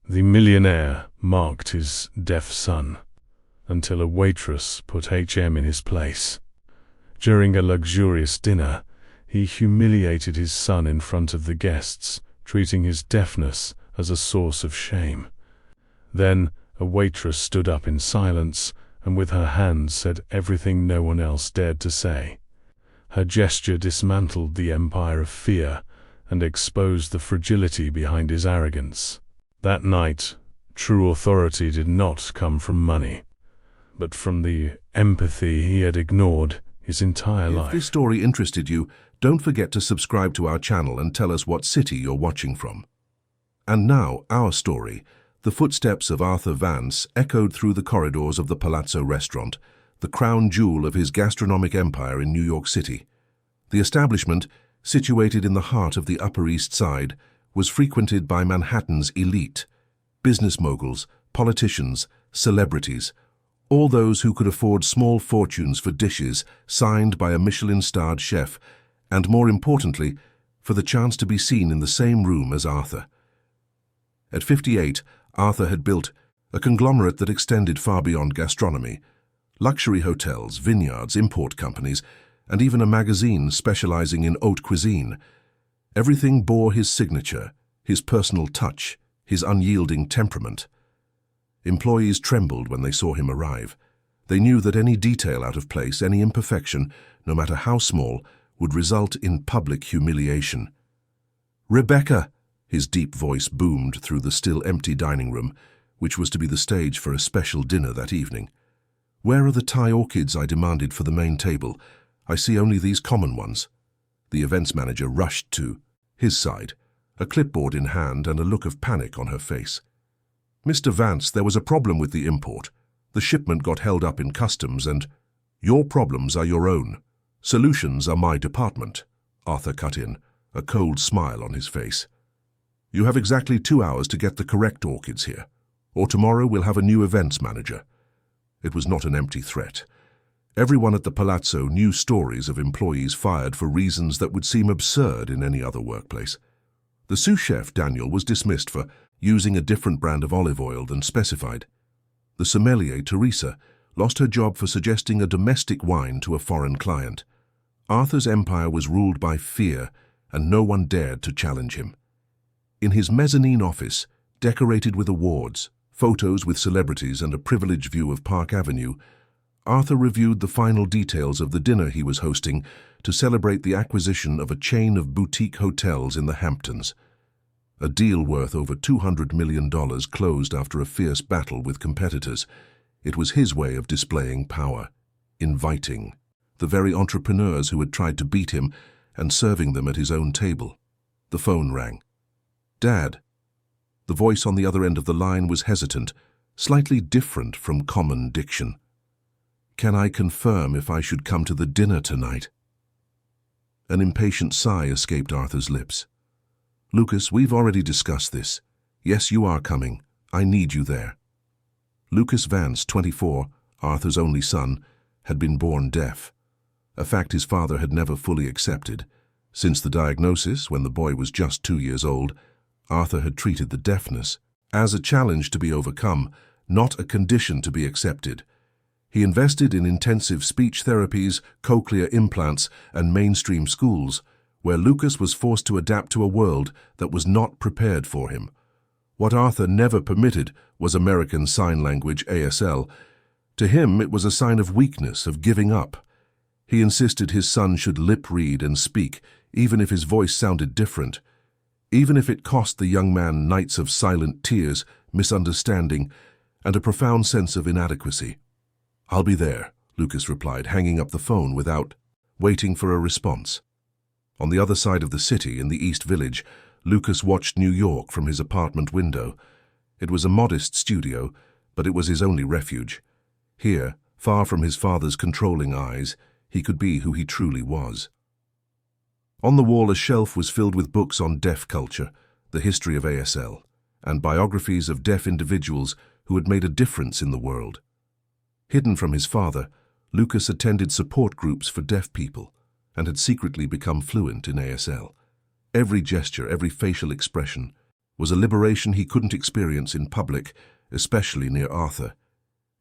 The millionaire marked his deaf son until a waitress put HM in his place. During a luxurious dinner, he humiliated his son in front of the guests, treating his deafness as a source of shame. Then a waitress stood up in silence and with her hands said everything no one else dared to say. Her gesture dismantled the empire of fear and exposed the fragility behind his arrogance. That night, true authority did not come from money, but from the empathy he had ignored his entire life. If this story interested you, don't forget to subscribe to our channel and tell us what city you're watching from. And now, our story. The footsteps of Arthur Vance echoed through the corridors of the Palazzo restaurant, the crown jewel of his gastronomic empire in New York City. The establishment, situated in the heart of the Upper East Side, was frequented by Manhattan's elite, business moguls, politicians, celebrities, all those who could afford small fortunes for dishes signed by a Michelin-starred chef, and more importantly, for the chance to be seen in the same room as Arthur. At 58, Arthur had built a conglomerate that extended far beyond gastronomy: luxury hotels, vineyards, import companies, and even a magazine specializing in haute cuisine. Everything bore his signature, his personal touch, his unyielding temperament. Employees trembled when they saw him arrive. They knew that any detail out of place, any imperfection, no matter how small, would result in public humiliation. "Rebecca!" His deep voice boomed through the still empty dining room, which was to be the stage for a special dinner that evening. "Where are the Thai orchids I demanded for the main table? I see only these common ones." The events manager rushed to his side, a clipboard in hand and a look of panic on her face. "Mr. Vance, there was a problem with the import. The shipment got held up in customs and—" "Your problems are your own. Solutions are my department," Arthur cut in, a cold smile on his face. "You have exactly 2 hours to get the correct orchids here, or tomorrow we'll have a new events manager." It was not an empty threat. Everyone at the Palazzo knew stories of employees fired for reasons that would seem absurd in any other workplace. The sous chef, Daniel, was dismissed for using a different brand of olive oil than specified. The sommelier, Teresa, lost her job for suggesting a domestic wine to a foreign client. Arthur's empire was ruled by fear, and no one dared to challenge him. In his mezzanine office, decorated with awards, photos with celebrities, and a privileged view of Park Avenue, Arthur reviewed the final details of the dinner he was hosting to celebrate the acquisition of a chain of boutique hotels in the Hamptons. A deal worth over $200 million closed after a fierce battle with competitors. It was his way of displaying power, inviting the very entrepreneurs who had tried to beat him and serving them at his own table. The phone rang. "Dad." The voice on the other end of the line was hesitant, slightly different from common diction. "Can I confirm if I should come to the dinner tonight?" An impatient sigh escaped Arthur's lips. "Lucas, we've already discussed this. Yes, you are coming. I need you there." Lucas Vance, 24, Arthur's only son, had been born deaf, a fact his father had never fully accepted. Since the diagnosis, when the boy was just 2 years old, Arthur had treated the deafness as a challenge to be overcome, not a condition to be accepted. He invested in intensive speech therapies, cochlear implants, and mainstream schools, where Lucas was forced to adapt to a world that was not prepared for him. What Arthur never permitted was American Sign Language, ASL. To him, it was a sign of weakness, of giving up. He insisted his son should lip-read and speak, even if his voice sounded different. Even if it cost the young man nights of silent tears, misunderstanding, and a profound sense of inadequacy. "I'll be there," Lucas replied, hanging up the phone without waiting for a response. On the other side of the city, in the East Village, Lucas watched New York from his apartment window. It was a modest studio, but it was his only refuge. Here, far from his father's controlling eyes, he could be who he truly was. On the wall, a shelf was filled with books on deaf culture, the history of ASL, and biographies of deaf individuals who had made a difference in the world. Hidden from his father, Lucas attended support groups for deaf people and had secretly become fluent in ASL. Every gesture, every facial expression, was a liberation he couldn't experience in public, especially near Arthur.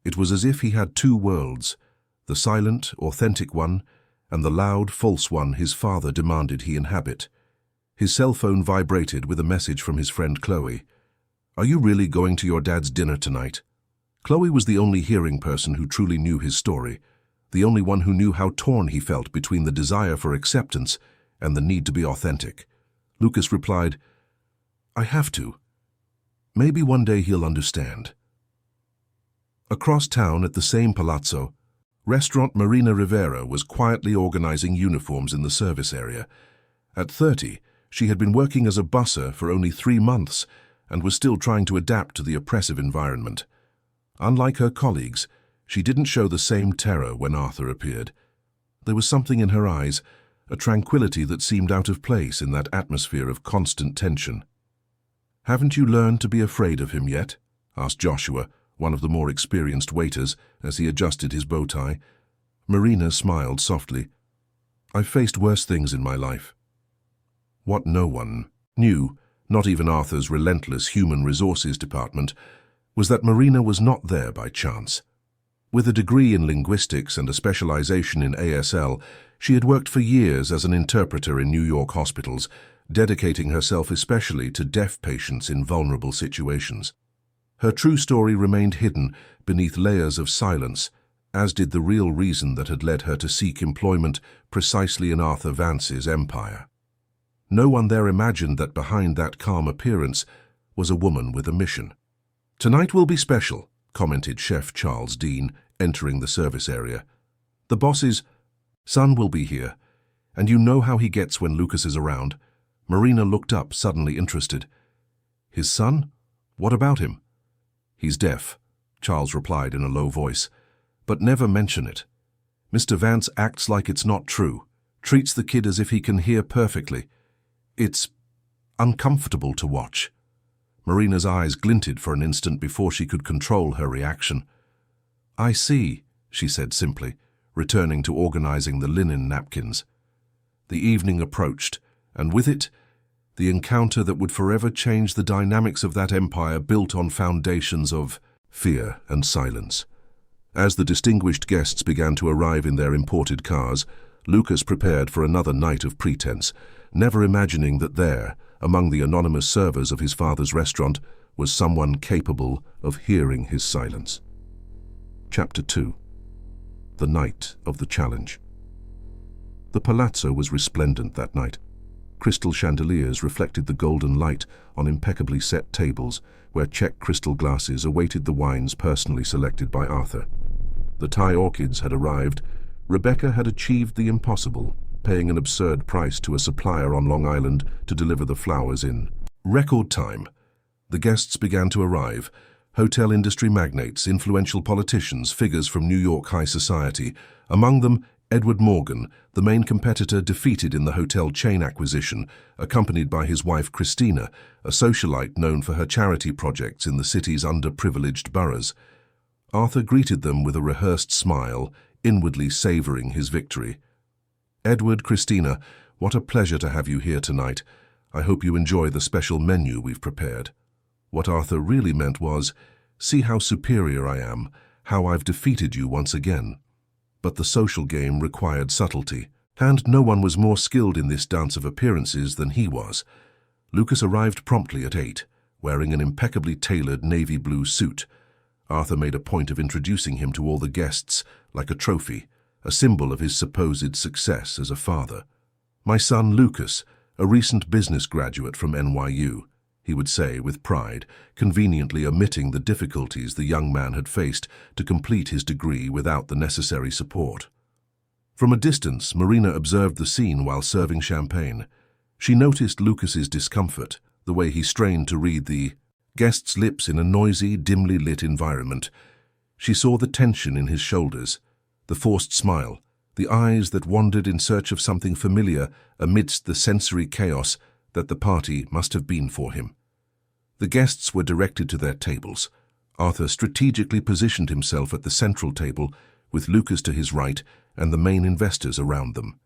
It was as if he had two worlds, the silent, authentic one, and the loud, false one his father demanded he inhabit. His cell phone vibrated with a message from his friend Chloe. "Are you really going to your dad's dinner tonight?" Chloe was the only hearing person who truly knew his story, the only one who knew how torn he felt between the desire for acceptance and the need to be authentic. Lucas replied, "I have to. Maybe one day he'll understand." Across town at the same palazzo, restaurant Marina Rivera was quietly organizing uniforms in the service area. At 30, she had been working as a busser for only 3 months and was still trying to adapt to the oppressive environment. Unlike her colleagues, she didn't show the same terror when Arthur appeared. There was something in her eyes, a tranquility that seemed out of place in that atmosphere of constant tension. "Haven't you learned to be afraid of him yet?" asked Joshua, one of the more experienced waiters, as he adjusted his bow tie. Marina smiled softly. "I've faced worse things in my life." What no one knew, not even Arthur's relentless human resources department, was that Marina was not there by chance. With a degree in linguistics and a specialization in ASL, she had worked for years as an interpreter in New York hospitals, dedicating herself especially to deaf patients in vulnerable situations. Her true story remained hidden beneath layers of silence, as did the real reason that had led her to seek employment precisely in Arthur Vance's empire. No one there imagined that behind that calm appearance was a woman with a mission. "Tonight will be special," commented Chef Charles Dean, entering the service area. "The boss's son will be here, and you know how he gets when Lucas is around." Marina looked up, suddenly interested. "His son? What about him?" "He's deaf," Charles replied in a low voice. "But never mention it. Mr. Vance acts like it's not true, treats the kid as if he can hear perfectly. It's uncomfortable to watch." Marina's eyes glinted for an instant before she could control her reaction. "I see," she said simply, returning to organizing the linen napkins. The evening approached, and with it, the encounter that would forever change the dynamics of that empire built on foundations of fear and silence. As the distinguished guests began to arrive in their imported cars, Lucas prepared for another night of pretense, never imagining that there, among the anonymous servers of his father's restaurant, was someone capable of hearing his silence. Chapter 2. The Night of the Challenge. The palazzo was resplendent that night. Crystal chandeliers reflected the golden light on impeccably set tables where check crystal glasses awaited the wines personally selected by Arthur. The Thai orchids had arrived. Rebecca had achieved the impossible, paying an absurd price to a supplier on Long Island to deliver the flowers in record time. The guests began to arrive. Hotel industry magnates, influential politicians, figures from New York high society. Among them, Edward Morgan, the main competitor defeated in the hotel chain acquisition, accompanied by his wife Christina, a socialite known for her charity projects in the city's underprivileged boroughs. Arthur greeted them with a rehearsed smile, inwardly savoring his victory. "Edward, Christina, what a pleasure to have you here tonight. I hope you enjoy the special menu we've prepared." What Arthur really meant was, "See how superior I am, how I've defeated you once again." But the social game required subtlety, and no one was more skilled in this dance of appearances than he was. Lucas arrived promptly at 8, wearing an impeccably tailored navy blue suit. Arthur made a point of introducing him to all the guests like a trophy, a symbol of his supposed success as a father. "My son Lucas, a recent business graduate from NYU," he would say with pride, conveniently omitting the difficulties the young man had faced to complete his degree without the necessary support. From a distance, Marina observed the scene while serving champagne. She noticed Lucas's discomfort, the way he strained to read the guest's lips in a noisy, dimly lit environment. She saw the tension in his shoulders, the forced smile, the eyes that wandered in search of something familiar amidst the sensory chaos that the party must have been for him. The guests were directed to their tables. Arthur strategically positioned himself at the central table, with Lucas to his right and the main investors around them.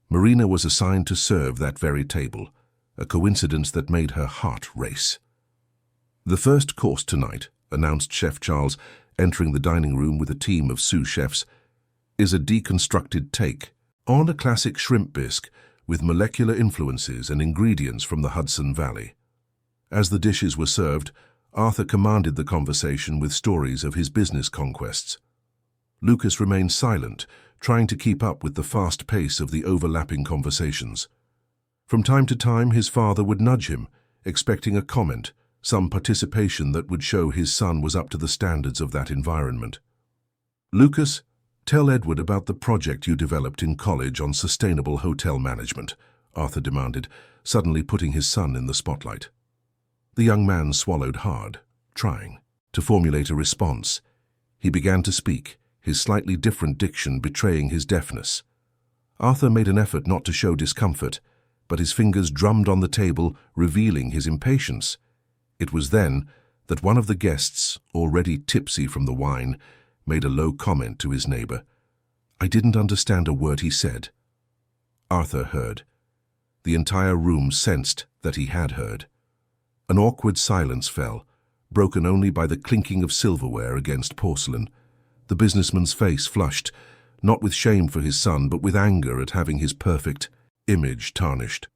Marina was assigned to serve that very table, a coincidence that made her heart race. "The first course tonight," announced Chef Charles, entering the dining room with a team of sous chefs, "is a deconstructed take on a classic shrimp bisque with molecular influences and ingredients from the Hudson Valley." As the dishes were served, Arthur commanded the conversation with stories of his business conquests. Lucas remained silent, trying to keep up with the fast pace of the overlapping conversations. From time to time, his father would nudge him, expecting a comment, some participation that would show his son was up to the standards of that environment. "Lucas, tell Edward about the project you developed in college on sustainable hotel management," Arthur demanded, suddenly putting his son in the spotlight. The young man swallowed hard, trying to formulate a response. He began to speak, his slightly different diction betraying his deafness. Arthur made an effort not to show discomfort, but his fingers drummed on the table, revealing his impatience. It was then that one of the guests, already tipsy from the wine, made a low comment to his neighbor. "I didn't understand a word he said." Arthur heard. The entire room sensed that he had heard. An awkward silence fell, broken only by the clinking of silverware against porcelain. The businessman's face flushed, not with shame for his son, but with anger at having his perfect image tarnished.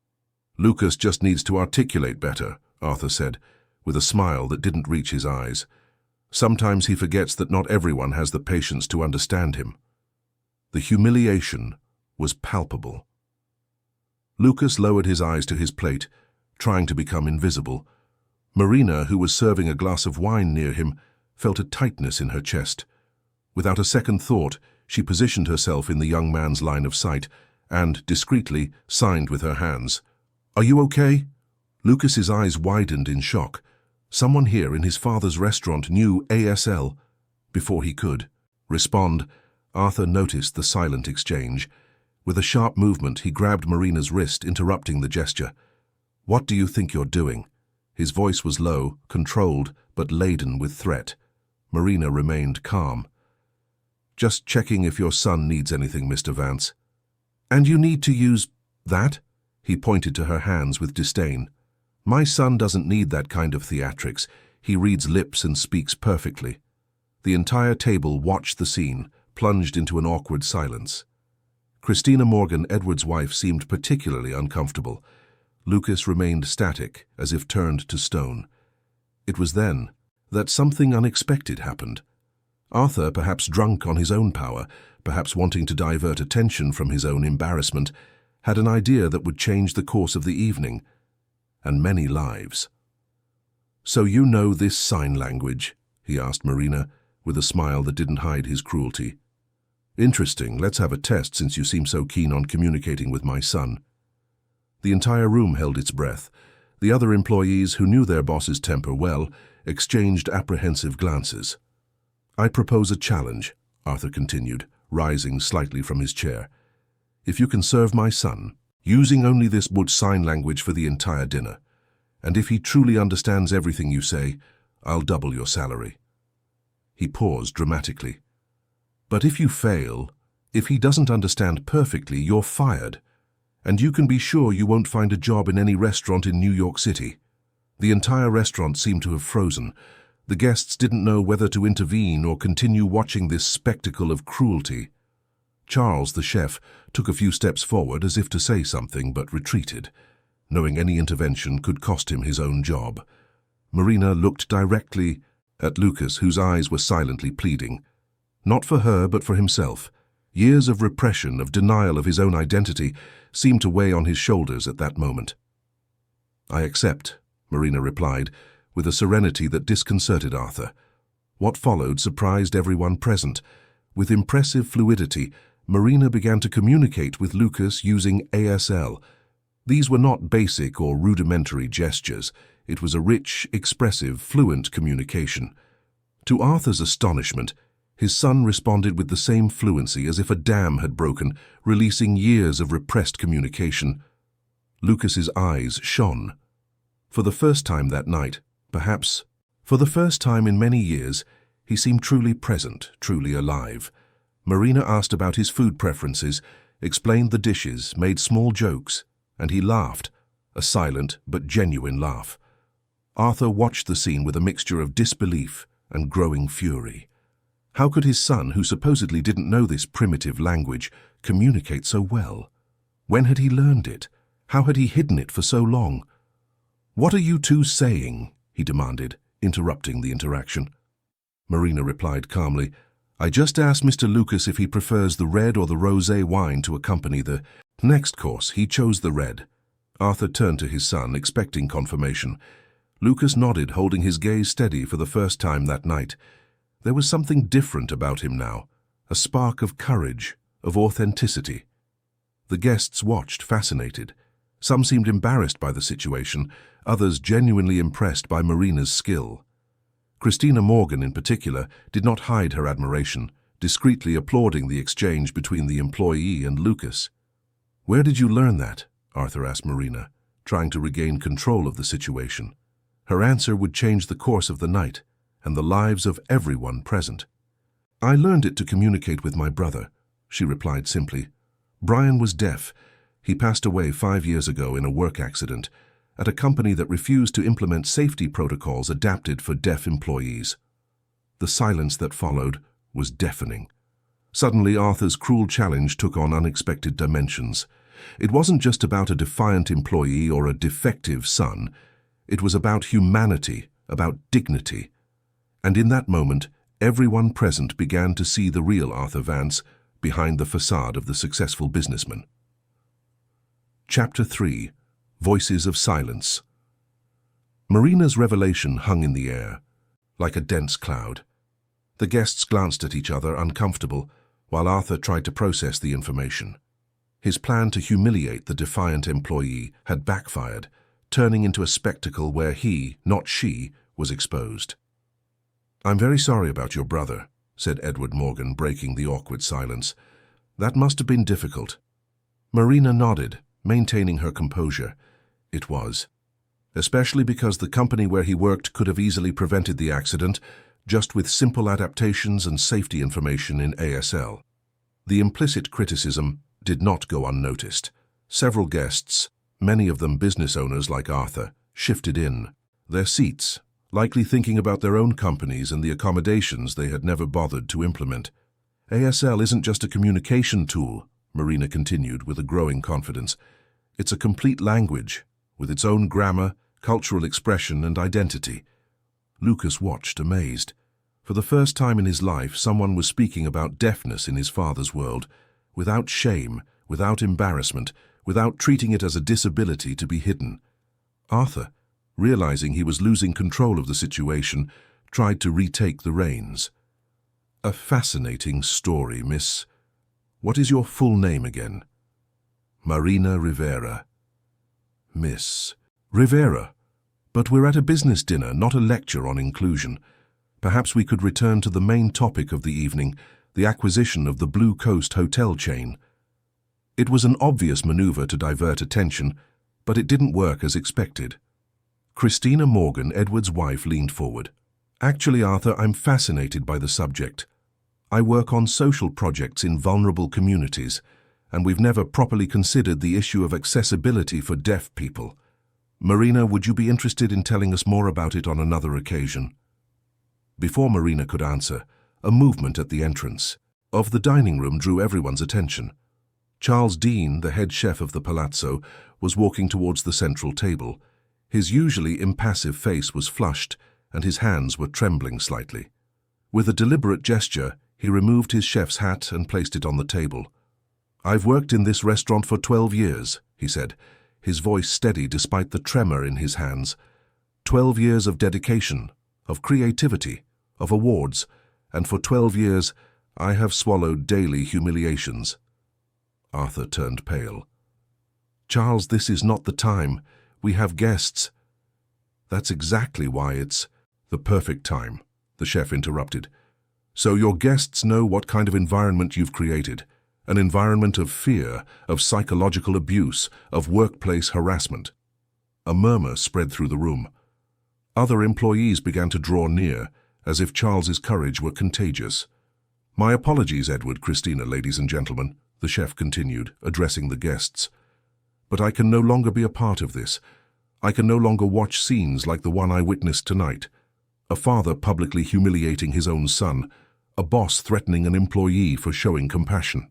"Lucas just needs to articulate better," Arthur said, with a smile that didn't reach his eyes. "Sometimes he forgets that not everyone has the patience to understand him." The humiliation was palpable. Lucas lowered his eyes to his plate, trying to become invisible. Marina, who was serving a glass of wine near him, felt a tightness in her chest. Without a second thought, she positioned herself in the young man's line of sight and, discreetly, signed with her hands. "Are you okay?" Lucas's eyes widened in shock. Someone here in his father's restaurant knew ASL. Before he could respond, Arthur noticed the silent exchange. With a sharp movement, he grabbed Marina's wrist, interrupting the gesture. "What do you think you're doing?" His voice was low, controlled, but laden with threat. Marina remained calm. "Just checking if your son needs anything, Mr. Vance." "And you need to use that?" He pointed to her hands with disdain. "My son doesn't need that kind of theatrics. He reads lips and speaks perfectly." The entire table watched the scene, plunged into an awkward silence. Christina Morgan, Edward's wife, seemed particularly uncomfortable. Lucas remained static, as if turned to stone. It was then that something unexpected happened. Arthur, perhaps drunk on his own power, perhaps wanting to divert attention from his own embarrassment, had an idea that would change the course of the evening, and many lives. "So you know this sign language?" he asked Marina, with a smile that didn't hide his cruelty. "Interesting. Let's have a test since you seem so keen on communicating with my son." The entire room held its breath. The other employees, who knew their boss's temper well, exchanged apprehensive glances. "I propose a challenge," Arthur continued, rising slightly from his chair. "If you can serve my son, using only this wood sign language for the entire dinner, and if he truly understands everything you say, I'll double your salary." He paused dramatically. "But if you fail, if he doesn't understand perfectly, you're fired. And you can be sure you won't find a job in any restaurant in New York City." The entire restaurant seemed to have frozen. The guests didn't know whether to intervene or continue watching this spectacle of cruelty. Charles, the chef, took a few steps forward as if to say something, but retreated, knowing any intervention could cost him his own job. Marina looked directly at Lucas, whose eyes were silently pleading. Not for her, but for himself. Years of repression, of denial of his own identity, seemed to weigh on his shoulders at that moment. "I accept," Marina replied, with a serenity that disconcerted Arthur. What followed surprised everyone present. With impressive fluidity, Marina began to communicate with Lucas using ASL. These were not basic or rudimentary gestures. It was a rich, expressive, fluent communication. To Arthur's astonishment, his son responded with the same fluency as if a dam had broken, releasing years of repressed communication. Lucas's eyes shone. For the first time that night, perhaps for the first time in many years, he seemed truly present, truly alive. Marina asked about his food preferences, explained the dishes, made small jokes, and he laughed, a silent but genuine laugh. Arthur watched the scene with a mixture of disbelief and growing fury. How could his son, who supposedly didn't know this primitive language, communicate so well? When had he learned it? How had he hidden it for so long? "What are you two saying?" he demanded, interrupting the interaction. Marina replied calmly, "I just asked Mr. Lucas if he prefers the red or the rosé wine to accompany the next course. He chose the red." Arthur turned to his son, expecting confirmation. Lucas nodded, holding his gaze steady for the first time that night. There was something different about him now, a spark of courage, of authenticity. The guests watched, fascinated. Some seemed embarrassed by the situation, others genuinely impressed by Marina's skill. Christina Morgan, in particular, did not hide her admiration, discreetly applauding the exchange between the employee and Lucas. "Where did you learn that?" Arthur asked Marina, trying to regain control of the situation. Her answer would change the course of the night and the lives of everyone present. "I learned it to communicate with my brother," she replied simply. "Brian was deaf. He passed away 5 years ago in a work accident at a company that refused to implement safety protocols adapted for deaf employees." The silence that followed was deafening. Suddenly, Arthur's cruel challenge took on unexpected dimensions. It wasn't just about a defiant employee or a defective son. It was about humanity, about dignity. And in that moment, everyone present began to see the real Arthur Vance behind the facade of the successful businessman. Chapter 3. Voices of Silence. Marina's revelation hung in the air, like a dense cloud. The guests glanced at each other, uncomfortable, while Arthur tried to process the information. His plan to humiliate the defiant employee had backfired, turning into a spectacle where he, not she, was exposed. "I'm very sorry about your brother," said Edward Morgan, breaking the awkward silence. "That must have been difficult." Marina nodded, maintaining her composure. It was. Especially because the company where he worked could have easily prevented the accident, just with simple adaptations and safety information in ASL. The implicit criticism did not go unnoticed. Several guests, many of them business owners like Arthur, shifted in, their seats, likely thinking about their own companies and the accommodations they had never bothered to implement. ASL isn't just a communication tool, Marina continued with a growing confidence. It's a complete language, with its own grammar, cultural expression, and identity. Lucas watched, amazed. For the first time in his life, someone was speaking about deafness in his father's world, without shame, without embarrassment, without treating it as a disability to be hidden. Arthur, realizing he was losing control of the situation, tried to retake the reins. "A fascinating story, miss. What is your full name again?" "Marina Rivera." "Miss Rivera. But we're at a business dinner, not a lecture on inclusion. Perhaps we could return to the main topic of the evening, the acquisition of the Blue Coast hotel chain." It was an obvious maneuver to divert attention, but it didn't work as expected. Christina Morgan, Edward's wife, leaned forward. "Actually, Arthur, I'm fascinated by the subject. I work on social projects in vulnerable communities, and we've never properly considered the issue of accessibility for deaf people. Marina, would you be interested in telling us more about it on another occasion?" Before Marina could answer, a movement at the entrance of the dining room drew everyone's attention. Charles Dean, the head chef of the Palazzo, was walking towards the central table. His usually impassive face was flushed, and his hands were trembling slightly. With a deliberate gesture, he removed his chef's hat and placed it on the table. "I've worked in this restaurant for 12 years, he said, his voice steady despite the tremor in his hands. 12 years of dedication, of creativity, of awards, and for 12 years I have swallowed daily humiliations." Arthur turned pale. "Charles, this is not the time. We have guests." "That's exactly why it's the perfect time," the chef interrupted. "So your guests know what kind of environment you've created. An environment of fear, of psychological abuse, of workplace harassment." A murmur spread through the room. Other employees began to draw near, as if Charles's courage were contagious. "My apologies, Edward, Christina, ladies and gentlemen," the chef continued, addressing the guests. "But I can no longer be a part of this. I can no longer watch scenes like the one I witnessed tonight. A father publicly humiliating his own son, a boss threatening an employee for showing compassion.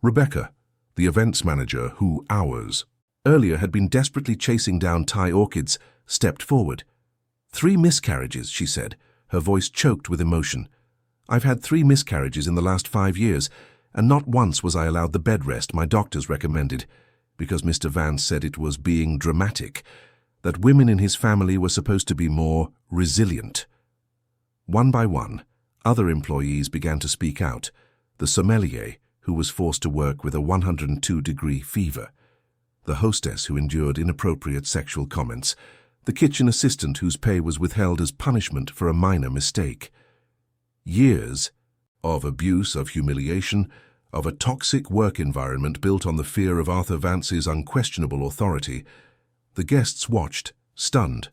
Rebecca, the events manager who hours earlier had been desperately chasing down Thai orchids, stepped forward. 3 miscarriages, she said, her voice choked with emotion. I've had 3 miscarriages in the last 5 years, and not once was I allowed the bed rest my doctors recommended, because Mr. Vance said it was being dramatic, that women in his family were supposed to be more resilient. One by one, other employees began to speak out. The sommelier, who was forced to work with a 102-degree fever. The hostess who endured inappropriate sexual comments. The kitchen assistant whose pay was withheld as punishment for a minor mistake. Years of abuse, of humiliation, of a toxic work environment built on the fear of Arthur Vance's unquestionable authority. The guests watched, stunned.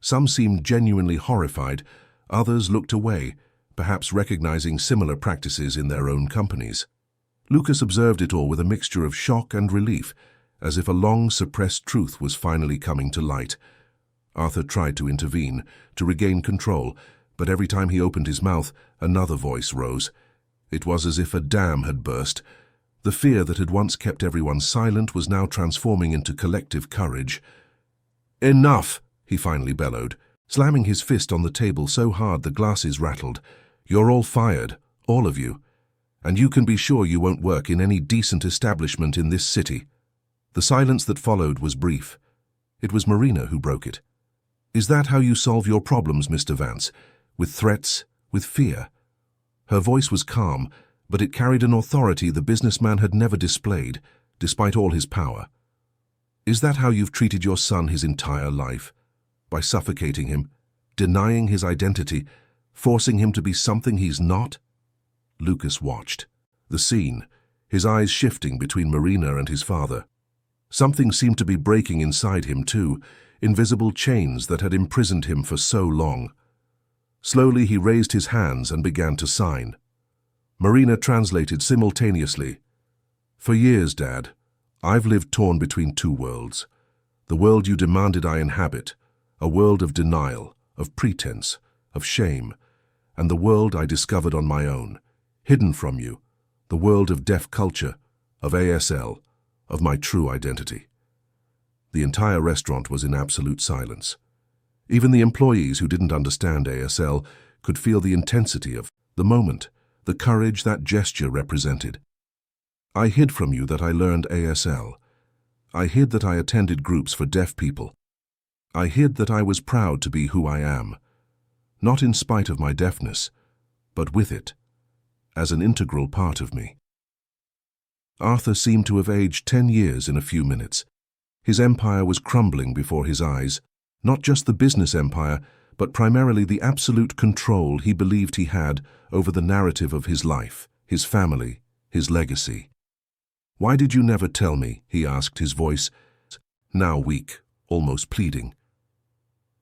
Some seemed genuinely horrified, others looked away, perhaps recognizing similar practices in their own companies. Lucas observed it all with a mixture of shock and relief, as if a long-suppressed truth was finally coming to light. Arthur tried to intervene, to regain control, but every time he opened his mouth, another voice rose. It was as if a dam had burst. The fear that had once kept everyone silent was now transforming into collective courage. "Enough!" he finally bellowed, slamming his fist on the table so hard the glasses rattled. "You're all fired, all of you. And you can be sure you won't work in any decent establishment in this city." The silence that followed was brief. It was Marina who broke it. "Is that how you solve your problems, Mr. Vance? With threats, with fear?" Her voice was calm, but it carried an authority the businessman had never displayed, despite all his power. "Is that how you've treated your son his entire life? By suffocating him, denying his identity, forcing him to be something he's not?" Lucas watched. The scene, his eyes shifting between Marina and his father. Something seemed to be breaking inside him too, invisible chains that had imprisoned him for so long. Slowly he raised his hands and began to sign. Marina translated simultaneously. "For years, Dad, I've lived torn between 2 worlds. The world you demanded I inhabit, a world of denial, of pretense, of shame, and the world I discovered on my own, hidden from you, the world of deaf culture, of ASL, of my true identity." The entire restaurant was in absolute silence. Even the employees who didn't understand ASL could feel the intensity of the moment, the courage that gesture represented. "I hid from you that I learned ASL. I hid that I attended groups for deaf people. I hid that I was proud to be who I am, not in spite of my deafness, but with it, as an integral part of me." Arthur seemed to have aged 10 years in a few minutes. His empire was crumbling before his eyes, not just the business empire, but primarily the absolute control he believed he had over the narrative of his life, his family, his legacy. "Why did you never tell me?" he asked, his voice now weak, almost pleading.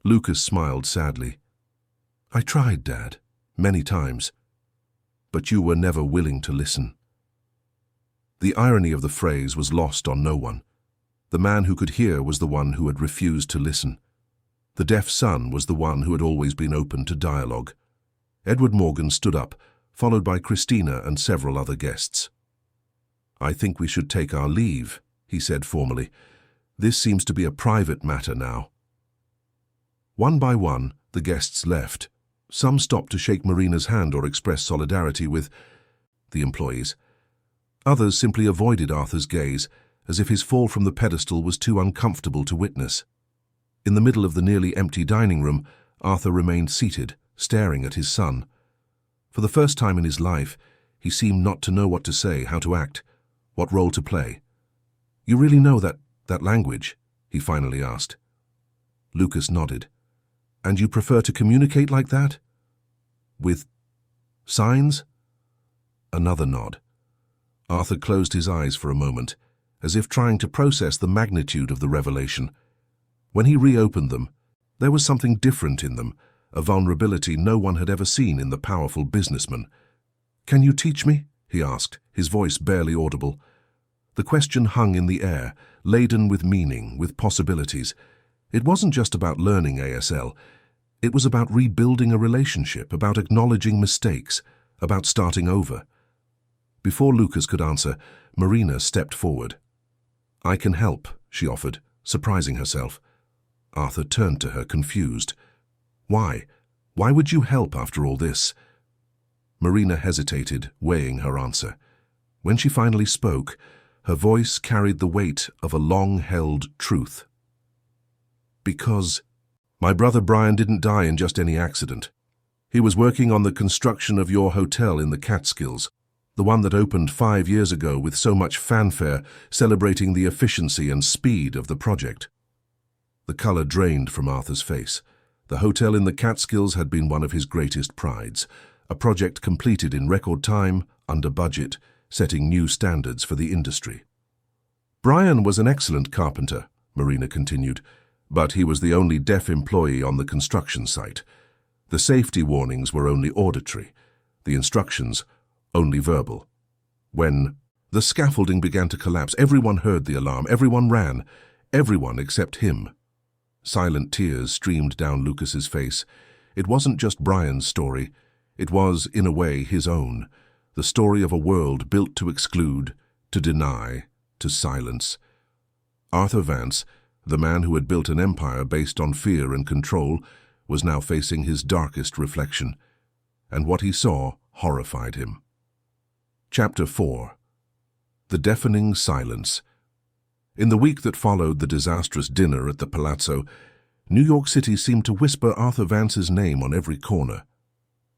Lucas smiled sadly. "I tried, Dad, many times, but you were never willing to listen." The irony of the phrase was lost on no one. The man who could hear was the one who had refused to listen. The deaf son was the one who had always been open to dialogue. Edward Morgan stood up, followed by Christina and several other guests. "I think we should take our leave," he said formally. "This seems to be a private matter now." One by one, the guests left. Some stopped to shake Marina's hand or express solidarity with the employees. Others simply avoided Arthur's gaze, as if his fall from the pedestal was too uncomfortable to witness. In the middle of the nearly empty dining room, Arthur remained seated, staring at his son. For the first time in his life, he seemed not to know what to say, how to act, what role to play. "You really know that language?" he finally asked. Lucas nodded. "And you prefer to communicate like that? With signs?" Another nod. Arthur closed his eyes for a moment, as if trying to process the magnitude of the revelation. When he reopened them, there was something different in them, a vulnerability no one had ever seen in the powerful businessman. "Can you teach me?" he asked, his voice barely audible. The question hung in the air, laden with meaning, with possibilities. It wasn't just about learning ASL. It was about rebuilding a relationship, about acknowledging mistakes, about starting over. Before Lucas could answer, Marina stepped forward. "I can help," she offered, surprising herself. Arthur turned to her, confused. "Why? Why would you help after all this?" Marina hesitated, weighing her answer. When she finally spoke, her voice carried the weight of a long-held truth. "Because my brother Brian didn't die in just any accident. He was working on the construction of your hotel in the Catskills, the one that opened 5 years ago with so much fanfare, celebrating the efficiency and speed of the project." The color drained from Arthur's face. The hotel in the Catskills had been one of his greatest prides, a project completed in record time, under budget, setting new standards for the industry. "Brian was an excellent carpenter," Marina continued, "but he was the only deaf employee on the construction site. The safety warnings were only auditory, the instructions only verbal. When the scaffolding began to collapse, everyone heard the alarm, everyone ran, everyone except him." Silent tears streamed down Lucas's face. It wasn't just Brian's story. It was, in a way, his own. The story of a world built to exclude, to deny, to silence. Arthur Vance, the man who had built an empire based on fear and control, was now facing his darkest reflection. And what he saw horrified him. Chapter 4. The Deafening Silence. In the week that followed the disastrous dinner at the Palazzo, New York City seemed to whisper Arthur Vance's name on every corner.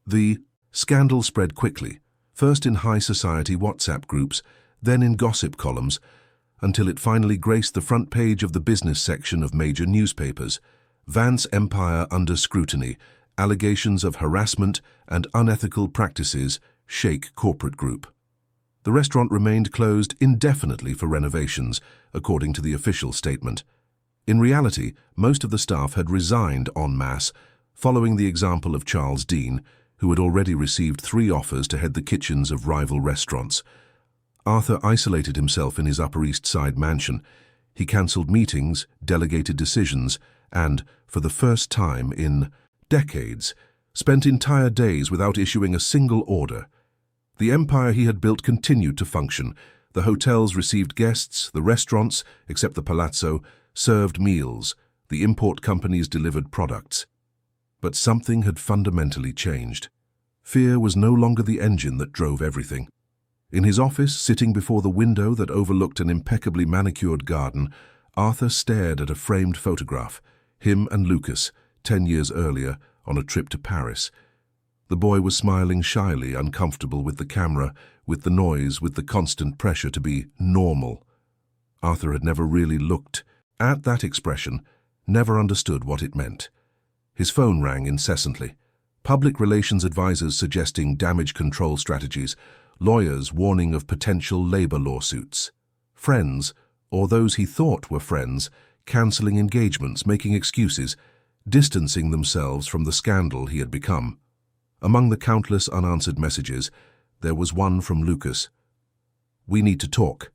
The scandal spread quickly, first in high society WhatsApp groups, then in gossip columns, until it finally graced the front page of the business section of major newspapers. Vance Empire under scrutiny, allegations of harassment and unethical practices shake corporate group. The restaurant remained closed indefinitely for renovations, according to the official statement. In reality, most of the staff had resigned en masse, following the example of Charles Dean, who had already received 3 offers to head the kitchens of rival restaurants. Arthur isolated himself in his Upper East Side mansion. He cancelled meetings, delegated decisions, and, for the first time in decades, spent entire days without issuing a single order. The empire he had built continued to function. The hotels received guests, the restaurants, except the Palazzo, served meals, the import companies delivered products. But something had fundamentally changed. Fear was no longer the engine that drove everything. In his office, sitting before the window that overlooked an impeccably manicured garden, Arthur stared at a framed photograph, him and Lucas, 10 years earlier, on a trip to Paris. The boy was smiling shyly, uncomfortable with the camera, with the noise, with the constant pressure to be normal. Arthur had never really looked at that expression, never understood what it meant. His phone rang incessantly. Public relations advisors suggesting damage control strategies, lawyers warning of potential labor lawsuits. Friends, or those he thought were friends, cancelling engagements, making excuses, distancing themselves from the scandal he had become. Among the countless unanswered messages, there was one from Lucas. "We need to talk."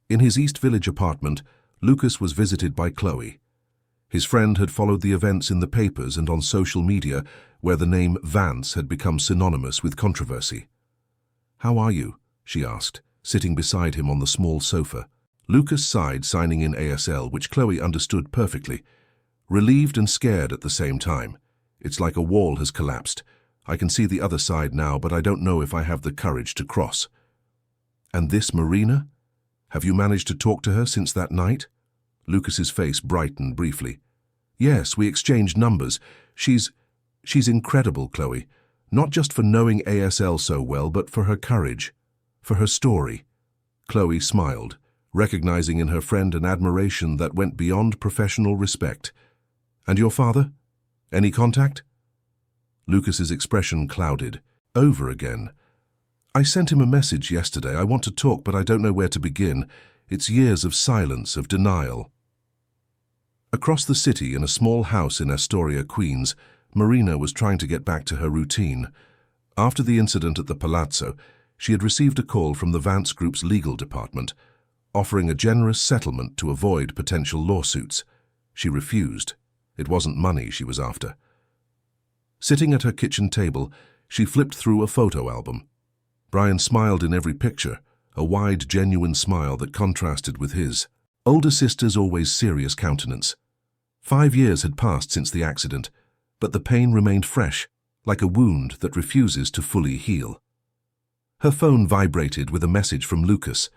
In his East Village apartment, Lucas was visited by Chloe. His friend had followed the events in the papers and on social media, where the name Vance had become synonymous with controversy. "How are you?" she asked, sitting beside him on the small sofa. Lucas sighed, signing in ASL, which Chloe understood perfectly. Relieved and scared at the same time. "It's like a wall has collapsed. I can see the other side now, but I don't know if I have the courage to cross." "And this Marina? Have you managed to talk to her since that night?" Lucas's face brightened briefly. "Yes, we exchanged numbers. She's incredible, Chloe. Not just for knowing ASL so well, but for her courage, for her story." Chloe smiled, recognizing in her friend an admiration that went beyond professional respect. "And your father? Any contact?" Lucas's expression clouded. "Over again. I sent him a message yesterday. I want to talk, but I don't know where to begin. It's years of silence, of denial." Across the city, in a small house in Astoria, Queens, Marina was trying to get back to her routine. After the incident at the Palazzo, she had received a call from the Vance Group's legal department, offering a generous settlement to avoid potential lawsuits. She refused. It wasn't money she was after. Sitting at her kitchen table, she flipped through a photo album. Brian smiled in every picture, a wide, genuine smile that contrasted with his older sister's always serious countenance. 5 years had passed since the accident, but the pain remained fresh, like a wound that refuses to fully heal. Her phone vibrated with a message from Lucas.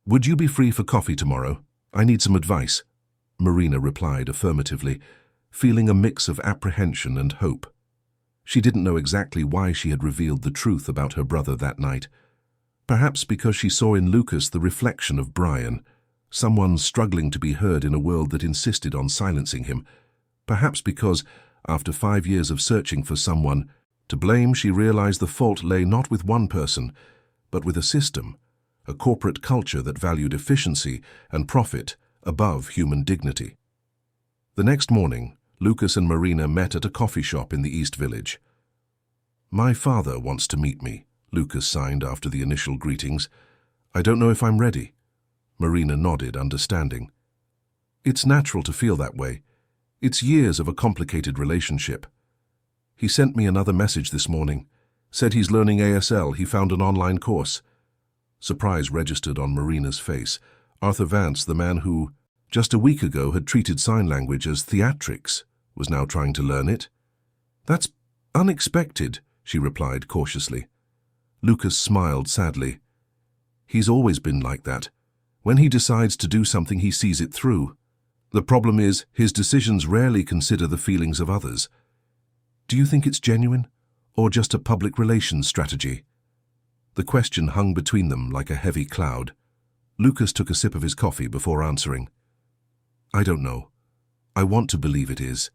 "Would you be free for coffee tomorrow? I need some advice." Marina replied affirmatively, feeling a mix of apprehension and hope. She didn't know exactly why she had revealed the truth about her brother that night. Perhaps because she saw in Lucas the reflection of Brian, someone struggling to be heard in a world that insisted on silencing him. Perhaps because, after 5 years of searching for someone to blame, she realized the fault lay not with one person, but with a system, a corporate culture that valued efficiency and profit above human dignity. The next morning, Lucas and Marina met at a coffee shop in the East Village. "My father wants to meet me," Lucas signed after the initial greetings. "I don't know if I'm ready." Marina nodded, understanding. "It's natural to feel that way. It's years of a complicated relationship. He sent me another message this morning. Said he's learning ASL. He found an online course." Surprise registered on Marina's face. Arthur Vance, the man who, just a week ago, had treated sign language as theatrics, was now trying to learn it. "That's unexpected," she replied cautiously. Lucas smiled sadly. "He's always been like that. When he decides to do something, he sees it through. The problem is, his decisions rarely consider the feelings of others. Do you think it's genuine, or just a public relations strategy?" The question hung between them like a heavy cloud. Lucas took a sip of his coffee before answering. "I don't know. I want to believe it is,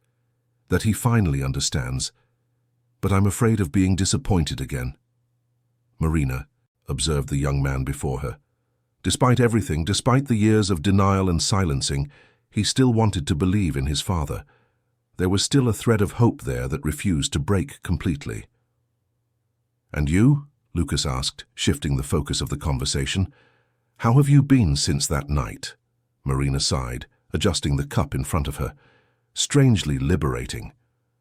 that he finally understands, but I'm afraid of being disappointed again." "Marina," observed the young man before her. Despite everything, despite the years of denial and silencing, he still wanted to believe in his father. There was still a thread of hope there that refused to break completely. "And you?" Lucas asked, shifting the focus of the conversation. "How have you been since that night?" Marina sighed, adjusting the cup in front of her. "Strangely liberating.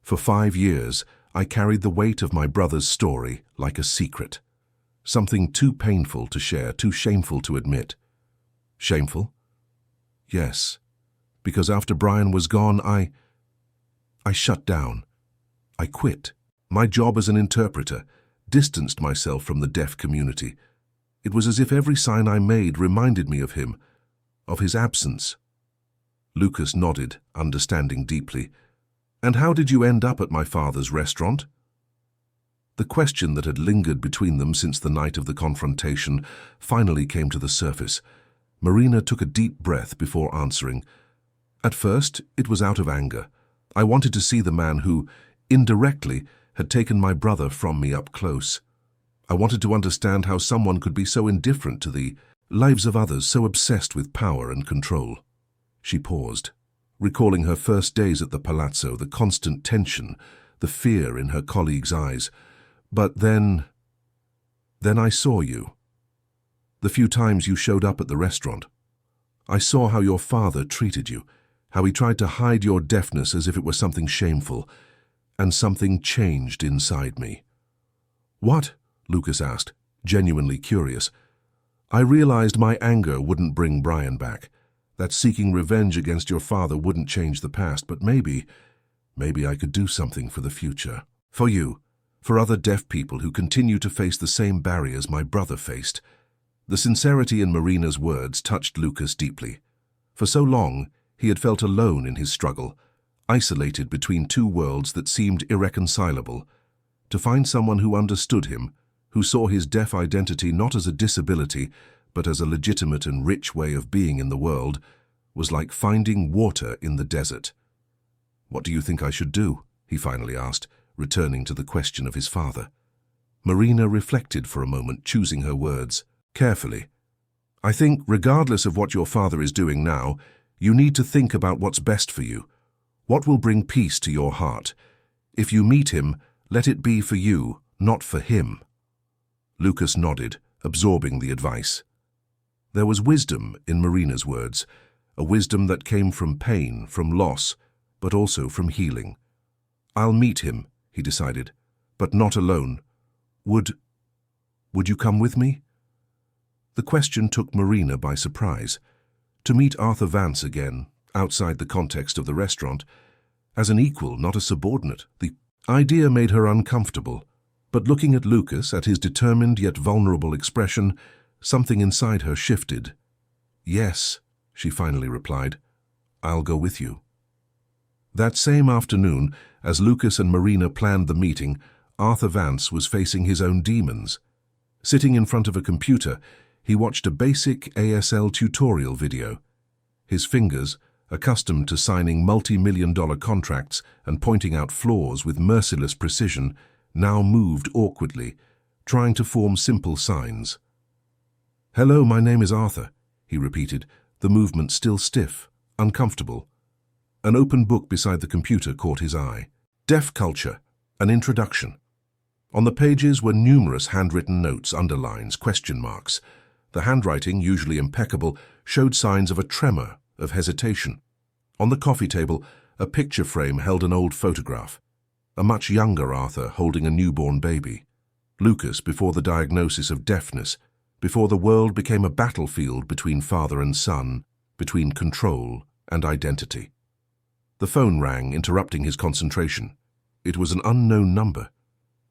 For 5 years, I carried the weight of my brother's story like a secret. Something too painful to share, too shameful to admit." "Shameful?" "Yes. Because after Brian was gone, I shut down. I quit. My job as an interpreter, distanced myself from the deaf community. It was as if every sign I made reminded me of him, of his absence." Lucas nodded, understanding deeply. "And how did you end up at my father's restaurant?" The question that had lingered between them since the night of the confrontation finally came to the surface. Marina took a deep breath before answering. "At first, it was out of anger. I wanted to see the man who, indirectly, had taken my brother from me up close. I wanted to understand how someone could be so indifferent to the lives of others, so obsessed with power and control." She paused, recalling her first days at the palazzo, the constant tension, the fear in her colleagues' eyes. "But then I saw you. The few times you showed up at the restaurant. I saw how your father treated you, how he tried to hide your deafness as if it were something shameful, and something changed inside me." "What?" Lucas asked, genuinely curious. "I realized my anger wouldn't bring Brian back, that seeking revenge against your father wouldn't change the past, but maybe I could do something for the future. For you, for other deaf people who continue to face the same barriers my brother faced." The sincerity in Marina's words touched Lucas deeply. For so long, he had felt alone in his struggle, isolated between two worlds that seemed irreconcilable. To find someone who understood him, who saw his deaf identity not as a disability, but as a legitimate and rich way of being in the world, was like finding water in the desert. "What do you think I should do?" he finally asked, returning to the question of his father. Marina reflected for a moment, choosing her words carefully. "I think, regardless of what your father is doing now, you need to think about what's best for you. What will bring peace to your heart? If you meet him, let it be for you, not for him." Lucas nodded, absorbing the advice. There was wisdom in Marina's words, a wisdom that came from pain, from loss, but also from healing. "I'll meet him," he decided, "but not alone. Would you come with me?" The question took Marina by surprise. To meet Arthur Vance again, outside the context of the restaurant, as an equal, not a subordinate, the idea made her uncomfortable. But looking at Lucas, at his determined yet vulnerable expression, something inside her shifted. "Yes," she finally replied, "I'll go with you." That same afternoon, as Lucas and Marina planned the meeting, Arthur Vance was facing his own demons. Sitting in front of a computer, he watched a basic ASL tutorial video. His fingers, accustomed to signing multi-million-dollar contracts and pointing out flaws with merciless precision, now moved awkwardly, trying to form simple signs. "Hello, my name is Arthur," he repeated, the movement still stiff, uncomfortable. An open book beside the computer caught his eye. Deaf Culture, an introduction. On the pages were numerous handwritten notes, underlines, question marks. The handwriting, usually impeccable, showed signs of a tremor, of hesitation. On the coffee table, a picture frame held an old photograph. A much younger Arthur holding a newborn baby. Lucas before the diagnosis of deafness, before the world became a battlefield between father and son, between control and identity. The phone rang, interrupting his concentration. It was an unknown number.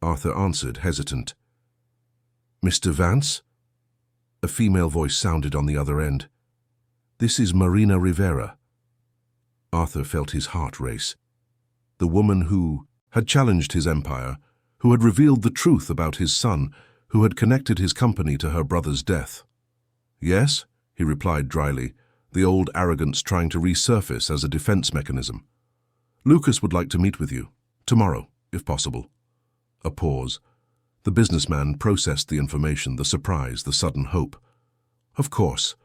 Arthur answered, hesitant. "Mr. Vance?" A female voice sounded on the other end. "This is Marina Rivera." Arthur felt his heart race. The woman who had challenged his empire, who had revealed the truth about his son, who had connected his company to her brother's death. "Yes," he replied dryly, the old arrogance trying to resurface as a defense mechanism. "Lucas would like to meet with you, tomorrow, if possible." A pause. The businessman processed the information, the surprise, the sudden hope. Of course,"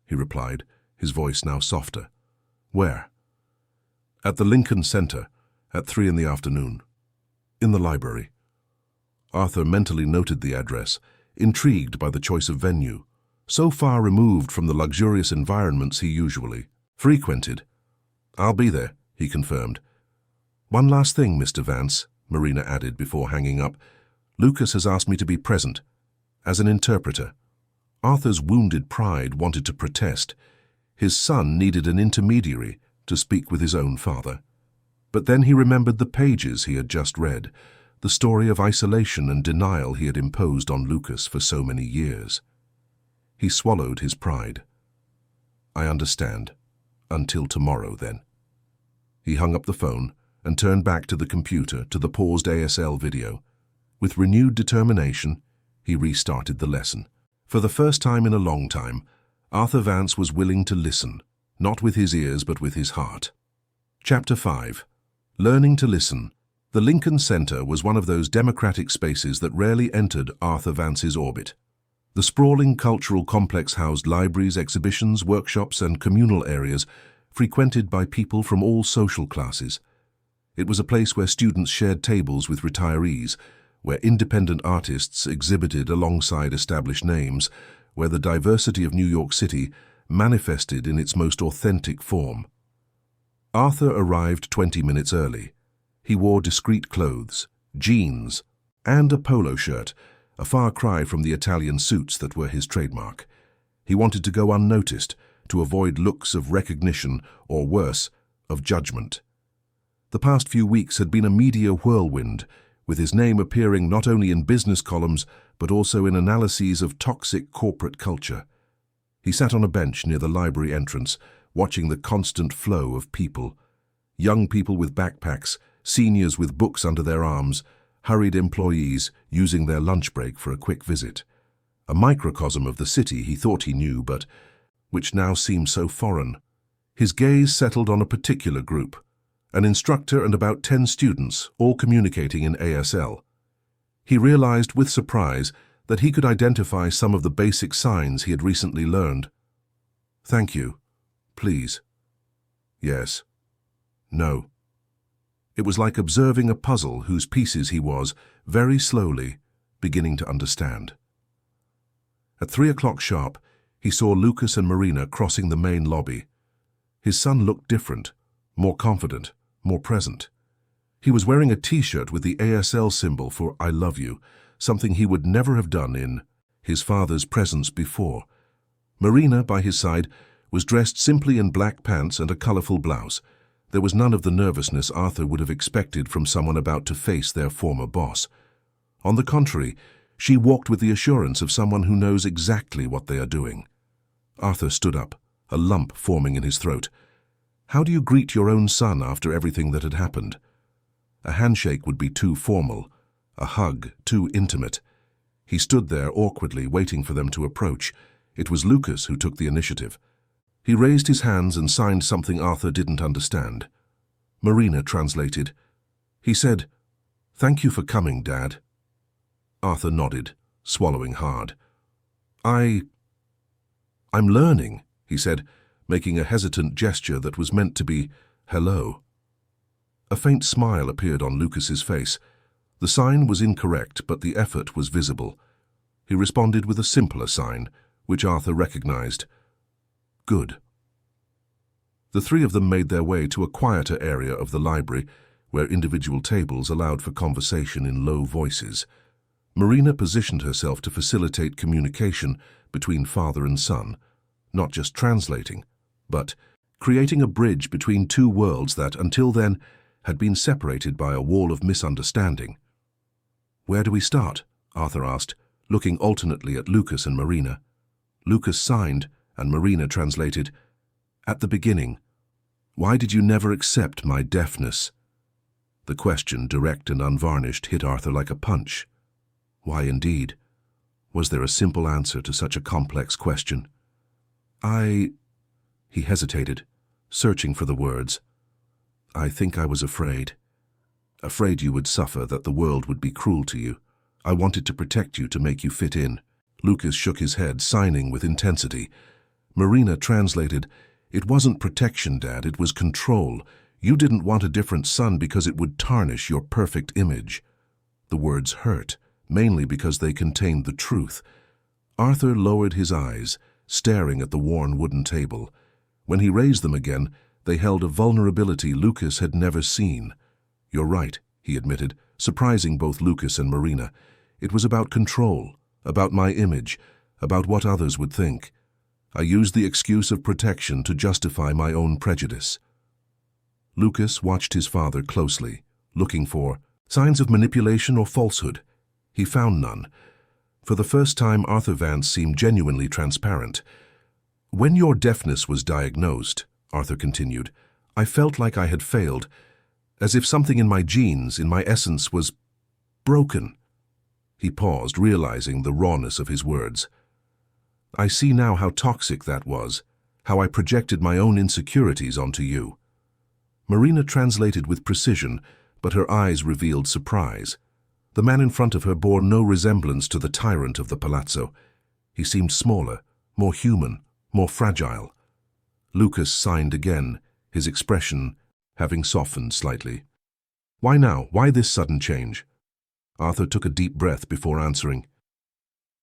he replied, his voice now softer. "Where?" "At the Lincoln Center, at 3 in the afternoon. In the library." Arthur mentally noted the address, intrigued by the choice of venue, so far removed from the luxurious environments he usually frequented. "I'll be there," he confirmed. "One last thing, Mr. Vance," Marina added before hanging up. "Lucas has asked me to be present, as an interpreter." Arthur's wounded pride wanted to protest. His son needed an intermediary to speak with his own father. But then he remembered the pages he had just read, the story of isolation and denial he had imposed on Lucas for so many years. He swallowed his pride. "I understand. Until tomorrow, then." He hung up the phone and turned back to the computer, to the paused ASL video. With renewed determination, he restarted the lesson. For the first time in a long time, Arthur Vance was willing to listen, not with his ears but with his heart. Chapter 5. Learning to Listen. The Lincoln Center was one of those democratic spaces that rarely entered Arthur Vance's orbit. The sprawling cultural complex housed libraries, exhibitions, workshops, and communal areas frequented by people from all social classes. It was a place where students shared tables with retirees, where independent artists exhibited alongside established names, where the diversity of New York City manifested in its most authentic form. Arthur arrived 20 minutes early. He wore discreet clothes, jeans, and a polo shirt, a far cry from the Italian suits that were his trademark. He wanted to go unnoticed, to avoid looks of recognition, or worse, of judgment. The past few weeks had been a media whirlwind, with his name appearing not only in business columns, but also in analyses of toxic corporate culture. He sat on a bench near the library entrance, watching the constant flow of people. Young people with backpacks, seniors with books under their arms, hurried employees using their lunch break for a quick visit. A microcosm of the city he thought he knew, but which now seemed so foreign. His gaze settled on a particular group, an instructor and about 10 students, all communicating in ASL. He realized with surprise that he could identify some of the basic signs he had recently learned. "Thank you. Please. Yes. No." It was like observing a puzzle whose pieces he was, very slowly, beginning to understand. At 3 o'clock sharp, He saw Lucas and Marina crossing the main lobby. His son looked different, more confident, more present. He was wearing a t-shirt with the ASL symbol for I love you, something he would never have done in his father's presence before. Marina, by his side, was dressed simply in black pants and a colorful blouse. There was none of the nervousness Arthur would have expected from someone about to face their former boss. On the contrary, she walked with the assurance of someone who knows exactly what they are doing. Arthur stood up, a lump forming in his throat. How do you greet your own son after everything that had happened? A handshake would be too formal, a hug too intimate. He stood there awkwardly, waiting for them to approach. It was Lucas who took the initiative. He raised his hands and signed something Arthur didn't understand. Marina translated. He said, "Thank you for coming, Dad." Arthur nodded, swallowing hard. I'm learning," he said, making a hesitant gesture that was meant to be hello. A faint smile appeared on Lucas's face. The sign was incorrect, but the effort was visible. He responded with a simpler sign, which Arthur recognized. Good. The three of them made their way to a quieter area of the library, where individual tables allowed for conversation in low voices. Marina positioned herself to facilitate communication between father and son, not just translating, but creating a bridge between two worlds that, until then, had been separated by a wall of misunderstanding. "Where do we start?" Arthur asked, looking alternately at Lucas and Marina. Lucas signed, and Marina translated, "At the beginning. Why did you never accept my deafness?" The question, direct and unvarnished, hit Arthur like a punch. Why indeed? Was there a simple answer to such a complex question? He hesitated, searching for the words. "I think I was afraid. Afraid you would suffer, that the world would be cruel to you. I wanted to protect you, to make you fit in." Lucas shook his head, signing with intensity. Marina translated, "It wasn't protection, Dad, it was control. You didn't want a different son because it would tarnish your perfect image." The words hurt, mainly because they contained the truth. Arthur lowered his eyes, staring at the worn wooden table. When he raised them again, they held a vulnerability Lucas had never seen. "You're right," he admitted, surprising both Lucas and Marina. "It was about control, about my image, about what others would think. I used the excuse of protection to justify my own prejudice." Lucas watched his father closely, looking for signs of manipulation or falsehood. He found none. For the first time, Arthur Vance seemed genuinely transparent. "When your deafness was diagnosed," Arthur continued, "I felt like I had failed, as if something in my genes, in my essence, was broken." He paused, realizing the rawness of his words. "I see now how toxic that was, how I projected my own insecurities onto you." Marina translated with precision, but her eyes revealed surprise. The man in front of her bore no resemblance to the tyrant of the palazzo. He seemed smaller, more human, more fragile. Lucas signed again, his expression having softened slightly. "Why now? Why this sudden change?" Arthur took a deep breath before answering.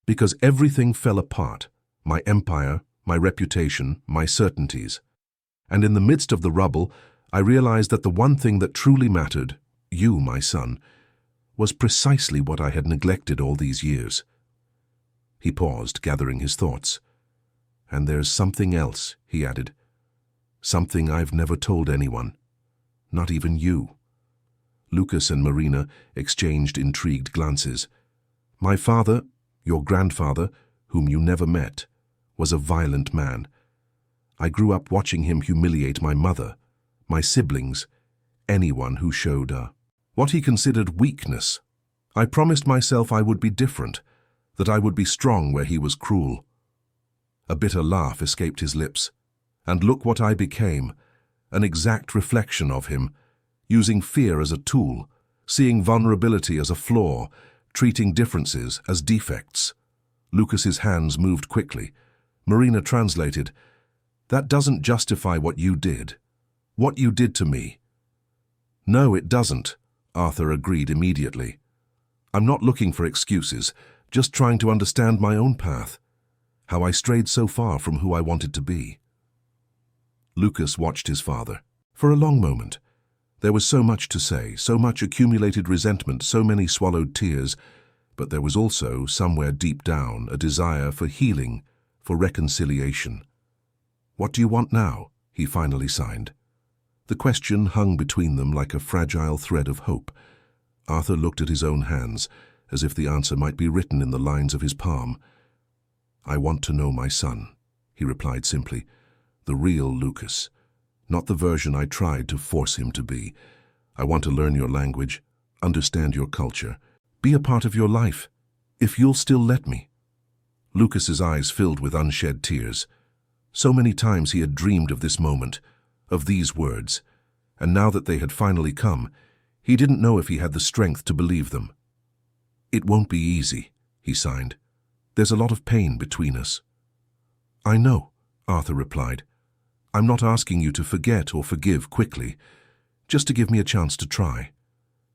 "Because everything fell apart. My empire, my reputation, my certainties. And in the midst of the rubble, I realized that the one thing that truly mattered, you, my son, was precisely what I had neglected all these years." He paused, gathering his thoughts. "And there's something else," he added. "Something I've never told anyone. Not even you." Lucas and Marina exchanged intrigued glances. "My father, your grandfather, whom you never met, was a violent man. I grew up watching him humiliate my mother, my siblings, anyone who showed what he considered weakness. I promised myself I would be different, that I would be strong where he was cruel." A bitter laugh escaped his lips. "And look what I became, an exact reflection of him, using fear as a tool, seeing vulnerability as a flaw, treating differences as defects." Lucas's hands moved quickly. Marina translated, "That doesn't justify what you did to me." "No, it doesn't," Arthur agreed immediately. "I'm not looking for excuses, just trying to understand my own path. how I strayed so far from who I wanted to be. Lucas watched his father. For a long moment, there was so much to say, so much accumulated resentment, so many swallowed tears, but there was also, somewhere deep down, a desire for healing, for reconciliation. "What do you want now?" he finally signed. The question hung between them like a fragile thread of hope. Arthur looked at his own hands, as if the answer might be written in the lines of his palm. "I want to know my son," he replied simply. "The real Lucas. Not the version I tried to force him to be. I want to learn your language, understand your culture, be a part of your life, if you'll still let me." Lucas's eyes filled with unshed tears. So many times he had dreamed of this moment, of these words, and now that they had finally come, he didn't know if he had the strength to believe them. "It won't be easy," he signed. "There's a lot of pain between us." "I know," Arthur replied. "I'm not asking you to forget or forgive quickly, just to give me a chance to try,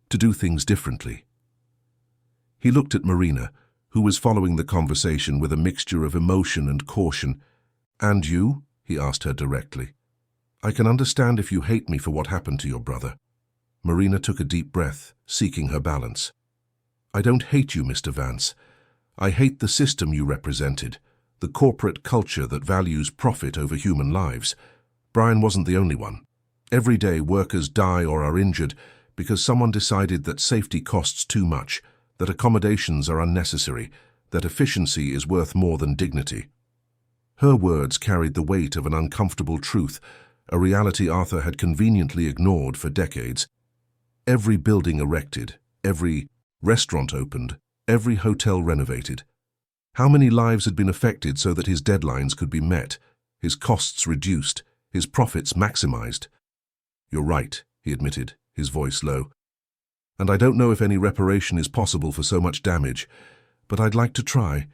to do things differently." He looked at Marina, who was following the conversation with a mixture of emotion and caution. "And you?" he asked her directly. "I can understand if you hate me for what happened to your brother." Marina took a deep breath, seeking her balance. "I don't hate you, Mr. Vance. I hate the system you represented, the corporate culture that values profit over human lives. Brian wasn't the only one. Every day workers die or are injured because someone decided that safety costs too much, that accommodations are unnecessary, that efficiency is worth more than dignity." Her words carried the weight of an uncomfortable truth, a reality Arthur had conveniently ignored for decades. Every building erected, every restaurant opened, every hotel renovated. How many lives had been affected so that his deadlines could be met, his costs reduced, his profits maximized? "You're right," he admitted, his voice low. "And I don't know if any reparation is possible for so much damage, but I'd like to try,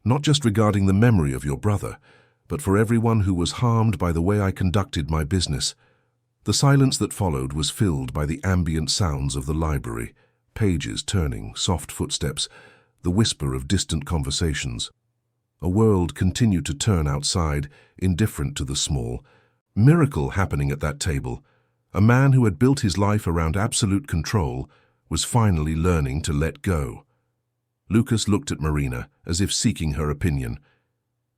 not just regarding the memory of your brother, but for everyone who was harmed by the way I conducted my business." The silence that followed was filled by the ambient sounds of the library, pages turning, soft footsteps, the whisper of distant conversations. A world continued to turn outside, indifferent to the small. Miracle happening at that table. A man who had built his life around absolute control was finally learning to let go. Lucas looked at Marina, as if seeking her opinion.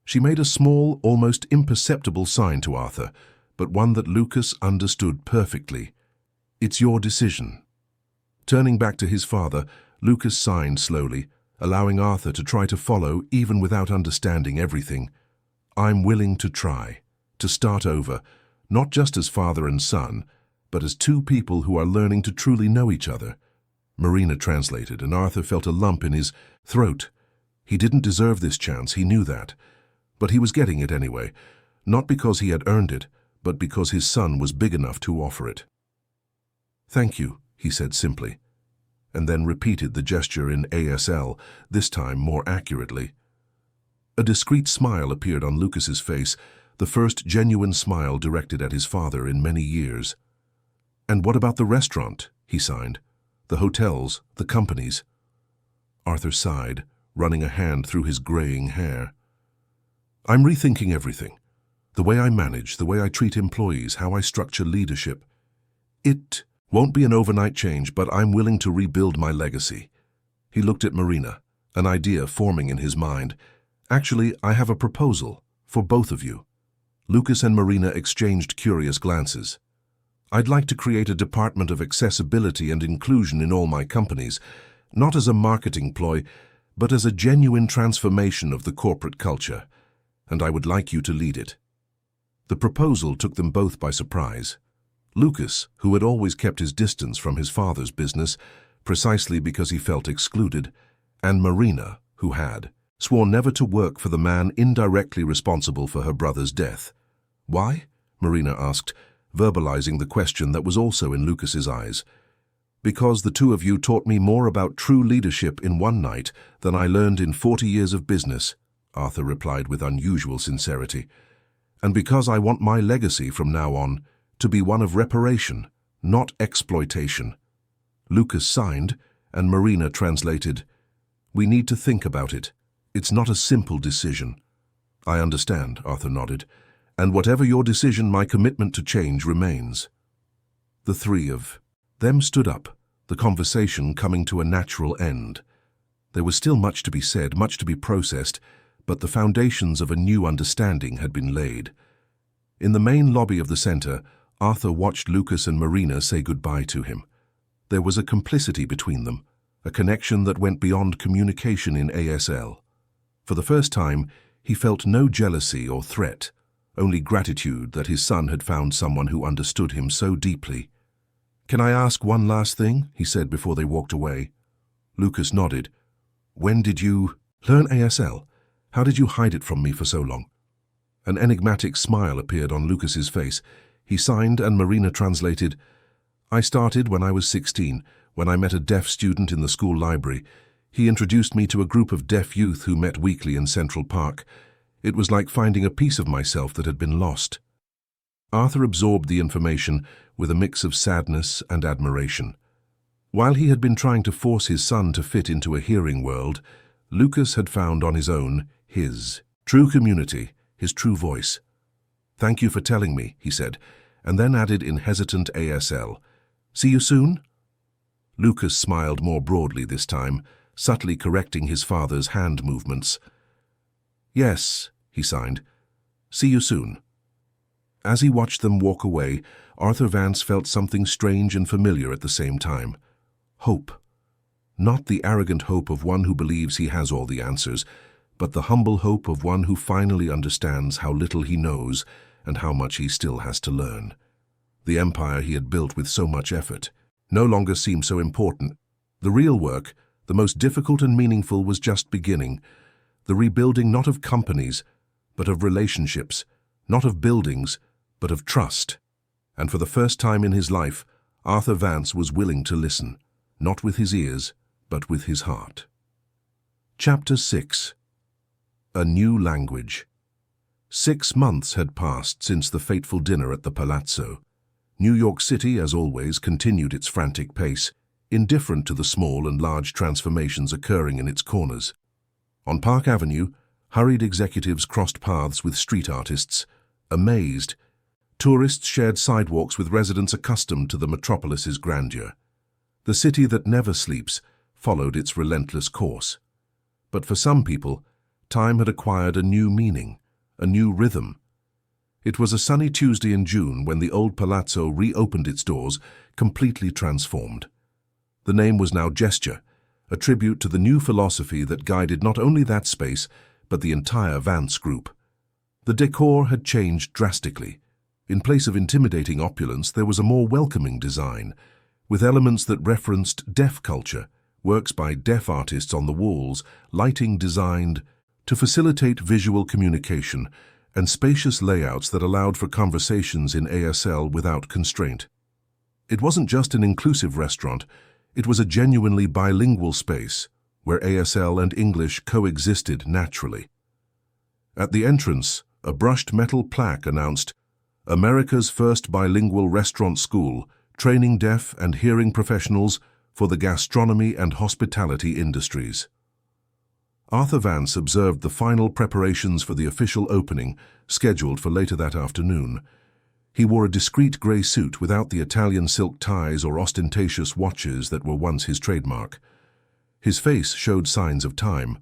She made a small, almost imperceptible sign to Arthur, but one that Lucas understood perfectly. "It's your decision." Turning back to his father, Lucas signed slowly, allowing Arthur to try to follow even without understanding everything. "I'm willing to try, to start over, not just as father and son, but as two people who are learning to truly know each other." Marina translated, and Arthur felt a lump in his throat. He didn't deserve this chance, he knew that. But he was getting it anyway, not because he had earned it, but because his son was big enough to offer it. "Thank you," he said simply, and then repeated the gesture in ASL, this time more accurately. A discreet smile appeared on Lucas's face, the first genuine smile directed at his father in many years. "And what about the restaurant?" he signed. "The hotels, the companies?" Arthur sighed, running a hand through his graying hair. "I'm rethinking everything. The way I manage, the way I treat employees, how I structure leadership. It won't be an overnight change, but I'm willing to rebuild my legacy." He looked at Marina, an idea forming in his mind. "Actually, I have a proposal for both of you." Lucas and Marina exchanged curious glances. "I'd like to create a department of accessibility and inclusion in all my companies, not as a marketing ploy, but as a genuine transformation of the corporate culture, and I would like you to lead it." The proposal took them both by surprise. Lucas, who had always kept his distance from his father's business, precisely because he felt excluded, and Marina, who had, swore never to work for the man indirectly responsible for her brother's death. "Why?" Marina asked, verbalizing the question that was also in Lucas's eyes. "Because the two of you taught me more about true leadership in one night than I learned in 40 years of business," Arthur replied with unusual sincerity. "And because I want my legacy from now on to be one of reparation, not exploitation." Lucas signed, and Marina translated, "We need to think about it. It's not a simple decision." I understand, Arthur nodded. And whatever your decision, my commitment to change remains. The three of them stood up, the conversation coming to a natural end. There was still much to be said, much to be processed, but the foundations of a new understanding had been laid. In the main lobby of the center, Arthur watched Lucas and Marina say goodbye to him. There was a complicity between them, a connection that went beyond communication in ASL. For the first time, he felt no jealousy or threat, only gratitude that his son had found someone who understood him so deeply. "Can I ask one last thing?" he said before they walked away. Lucas nodded. "When did you learn ASL? How did you hide it from me for so long?" An enigmatic smile appeared on Lucas's face. He signed and Marina translated, "I started when I was 16, when I met a deaf student in the school library. He introduced me to a group of deaf youth who met weekly in Central Park. It was like finding a piece of myself that had been lost." Arthur absorbed the information with a mix of sadness and admiration. While he had been trying to force his son to fit into a hearing world, Lucas had found on his own his true community, his true voice. "Thank you for telling me," he said, and then added in hesitant ASL, "See you soon?" Lucas smiled more broadly this time, subtly correcting his father's hand movements. "Yes," he signed. "See you soon." As he watched them walk away, Arthur Vance felt something strange and familiar at the same time. Hope. Not the arrogant hope of one who believes he has all the answers, but the humble hope of one who finally understands how little he knows and how much he still has to learn. The empire he had built with so much effort no longer seemed so important. The real work, the most difficult and meaningful, was just beginning. The rebuilding not of companies, but of relationships, not of buildings, but of trust. And for the first time in his life, Arthur Vance was willing to listen, not with his ears, but with his heart. Chapter 6. A New Language. 6 months had passed since the fateful dinner at the Palazzo. New York City, as always, continued its frantic pace, indifferent to the small and large transformations occurring in its corners. On Park Avenue, hurried executives crossed paths with street artists, amazed. Tourists shared sidewalks with residents accustomed to the metropolis's grandeur. The city that never sleeps followed its relentless course. But for some people, time had acquired a new meaning, a new rhythm. It was a sunny Tuesday in June when the old Palazzo reopened its doors, completely transformed. The name was now Gesture, a tribute to the new philosophy that guided not only that space, but the entire Vance Group. The decor had changed drastically. In place of intimidating opulence, there was a more welcoming design, with elements that referenced deaf culture, works by deaf artists on the walls, lighting designed to facilitate visual communication, and spacious layouts that allowed for conversations in ASL without constraint. It wasn't just an inclusive restaurant, it was a genuinely bilingual space, where ASL and English coexisted naturally. At the entrance, a brushed metal plaque announced, "America's first bilingual restaurant school, training deaf and hearing professionals for the gastronomy and hospitality industries." Arthur Vance observed the final preparations for the official opening, scheduled for later that afternoon. He wore a discreet grey suit without the Italian silk ties or ostentatious watches that were once his trademark. His face showed signs of time,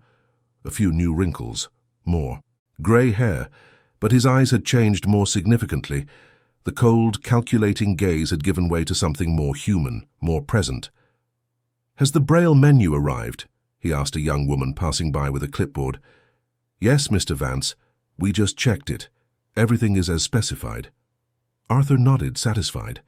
a few new wrinkles, more grey hair, but his eyes had changed more significantly. The cold, calculating gaze had given way to something more human, more present. "Has the Braille menu arrived?" he asked a young woman passing by with a clipboard. "Yes, Mr. Vance. We just checked it. Everything is as specified." Arthur nodded, satisfied.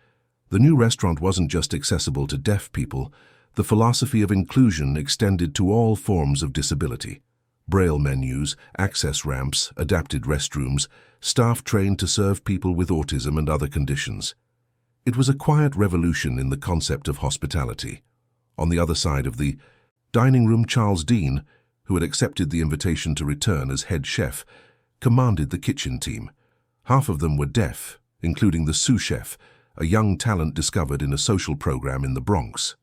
The new restaurant wasn't just accessible to deaf people. The philosophy of inclusion extended to all forms of disability. Braille menus, access ramps, adapted restrooms, staff trained to serve people with autism and other conditions. It was a quiet revolution in the concept of hospitality. On the other side of the dining room, Charles Dean, who had accepted the invitation to return as head chef, commanded the kitchen team. Half of them were deaf, including the sous chef, a young talent discovered in a social program in the Bronx.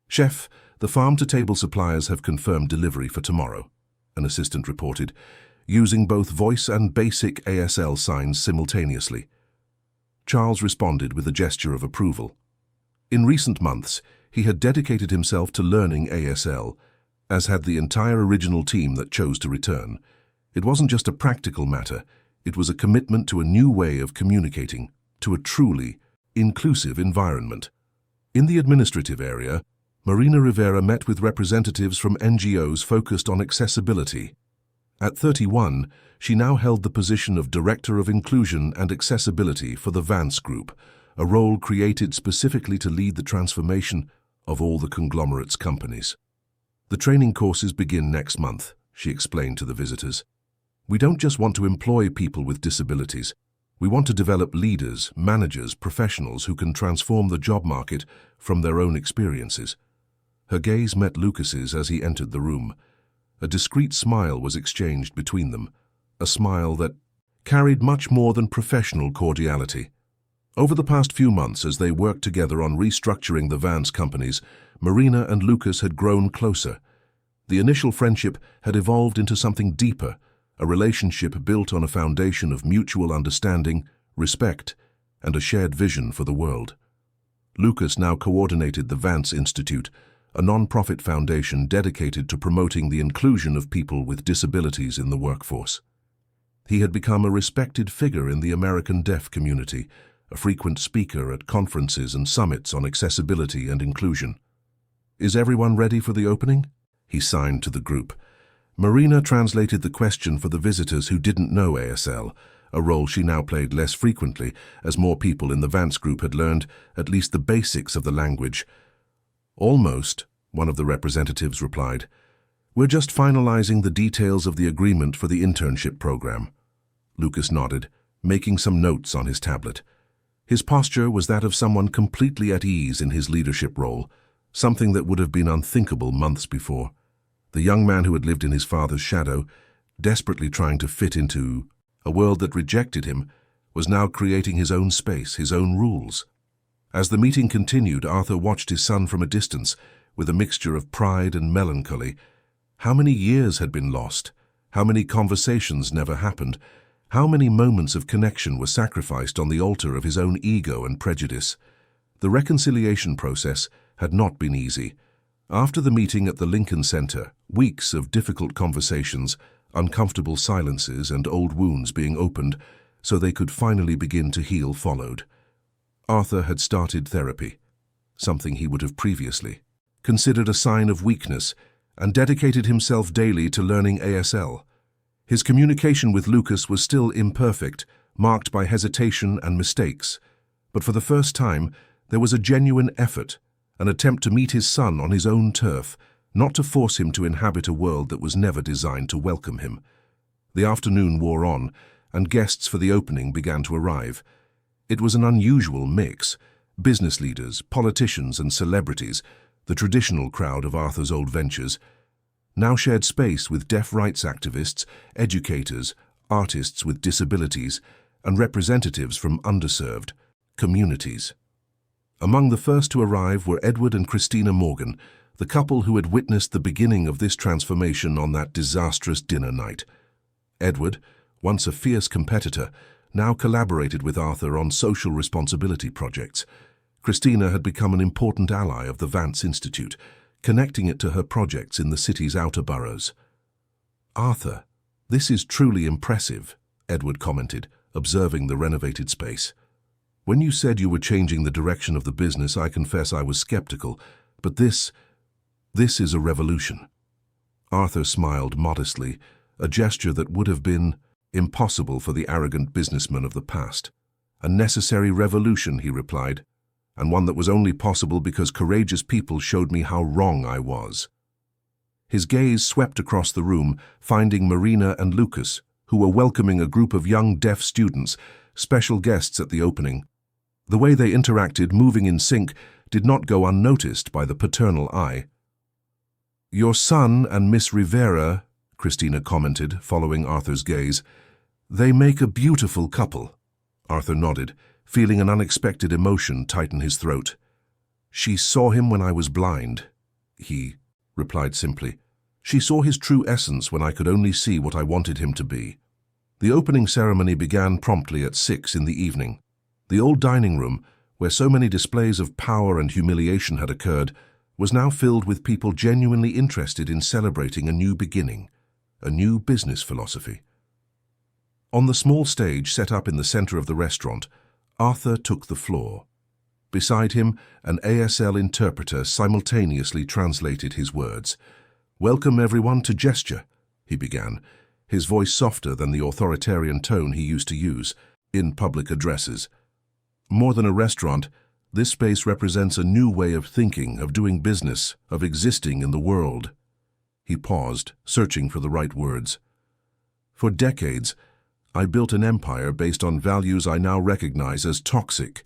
"Chef, the farm-to-table suppliers have confirmed delivery for tomorrow," an assistant reported. using both voice and basic ASL signs simultaneously. Charles responded with a gesture of approval. In recent months, he had dedicated himself to learning ASL, as had the entire original team that chose to return. It wasn't just a practical matter, it was a commitment to a new way of communicating, to a truly inclusive environment. In the administrative area, Marina Rivera met with representatives from NGOs focused on accessibility. At 31, she now held the position of Director of Inclusion and Accessibility for the Vance Group, a role created specifically to lead the transformation of all the conglomerate's companies. The training courses begin next month, she explained to the visitors. We don't just want to employ people with disabilities. We want to develop leaders, managers, professionals who can transform the job market from their own experiences. Her gaze met Lucas's as he entered the room. A discreet smile was exchanged between them, a smile that carried much more than professional cordiality. Over the past few months, as they worked together on restructuring the Vance companies, Marina and Lucas had grown closer. The initial friendship had evolved into something deeper, a relationship built on a foundation of mutual understanding, respect, and a shared vision for the world. Lucas now coordinated the Vance Institute, a non-profit foundation dedicated to promoting the inclusion of people with disabilities in the workforce. He had become a respected figure in the American deaf community, a frequent speaker at conferences and summits on accessibility and inclusion. "Is everyone ready for the opening?" he signed to the group. Marina translated the question for the visitors who didn't know ASL, a role she now played less frequently as more people in the Vance group had learned at least the basics of the language. "Almost," one of the representatives replied. "We're just finalizing the details of the agreement for the internship program." Lucas nodded, making some notes on his tablet. His posture was that of someone completely at ease in his leadership role, something that would have been unthinkable months before. The young man who had lived in his father's shadow, desperately trying to fit into a world that rejected him, was now creating his own space, his own rules. As the meeting continued, Arthur watched his son from a distance, with a mixture of pride and melancholy. How many years had been lost? How many conversations never happened? How many moments of connection were sacrificed on the altar of his own ego and prejudice? The reconciliation process had not been easy. After the meeting at the Lincoln Center, weeks of difficult conversations, uncomfortable silences, and old wounds being opened so they could finally begin to heal followed. Arthur had started therapy, something he would have previously considered a sign of weakness, and dedicated himself daily to learning ASL. His communication with Lucas was still imperfect, marked by hesitation and mistakes, but for the first time there was a genuine effort, an attempt to meet his son on his own turf, not to force him to inhabit a world that was never designed to welcome him. The afternoon wore on, and guests for the opening began to arrive. It was an unusual mix: business leaders, politicians, and celebrities, the traditional crowd of Arthur's old ventures, now shared space with deaf rights activists, educators, artists with disabilities, and representatives from underserved communities. Among the first to arrive were Edward and Christina Morgan, the couple who had witnessed the beginning of this transformation on that disastrous dinner night. Edward, once a fierce competitor, now collaborated with Arthur on social responsibility projects. Christina had become an important ally of the Vance Institute, connecting it to her projects in the city's outer boroughs. "Arthur, this is truly impressive," Edward commented, observing the renovated space. "When you said you were changing the direction of the business, I confess I was skeptical, but this is a revolution." Arthur smiled modestly, a gesture that would have been impossible for the arrogant businessman of the past. "A necessary revolution," he replied, "and one that was only possible because courageous people showed me how wrong I was." His gaze swept across the room, finding Marina and Lucas, who were welcoming a group of young deaf students, special guests at the opening. The way they interacted, moving in sync, did not go unnoticed by the paternal eye. "Your son and Miss Rivera," Christina commented, following Arthur's gaze. "They make a beautiful couple." Arthur nodded, feeling an unexpected emotion tighten his throat. "She saw him when I was blind," he replied simply. She saw his true essence when I could only see what I wanted him to be. The opening ceremony began promptly at 6 in the evening. The old dining room, where so many displays of power and humiliation had occurred, was now filled with people genuinely interested in celebrating a new beginning, a new business philosophy. On the small stage set up in the center of the restaurant, Arthur took the floor. Beside him, an ASL interpreter simultaneously translated his words. "Welcome everyone to Gesture," he began, his voice softer than the authoritarian tone he used to use in public addresses. More than a restaurant, this space represents a new way of thinking, of doing business, of existing in the world. He paused, searching for the right words. "For decades, I built an empire based on values I now recognize as toxic: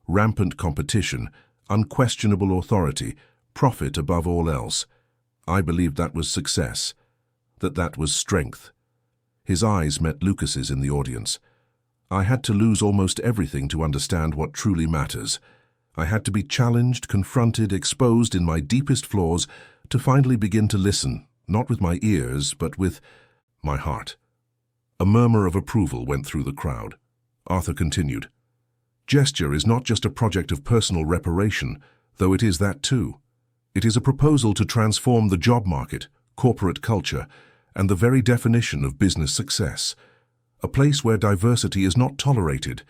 rampant competition, unquestionable authority, profit above all else. I believed that was success, that was strength." His eyes met Lucas's in the audience. "I had to lose almost everything to understand what truly matters. I had to be challenged, confronted, exposed in my deepest flaws to finally begin to listen, not with my ears, but with my heart." A murmur of approval went through the crowd. Arthur continued, "Gesture is not just a project of personal reparation, though it is that too. It is a proposal to transform the job market, corporate culture, and the very definition of business success. A place where diversity is not tolerated,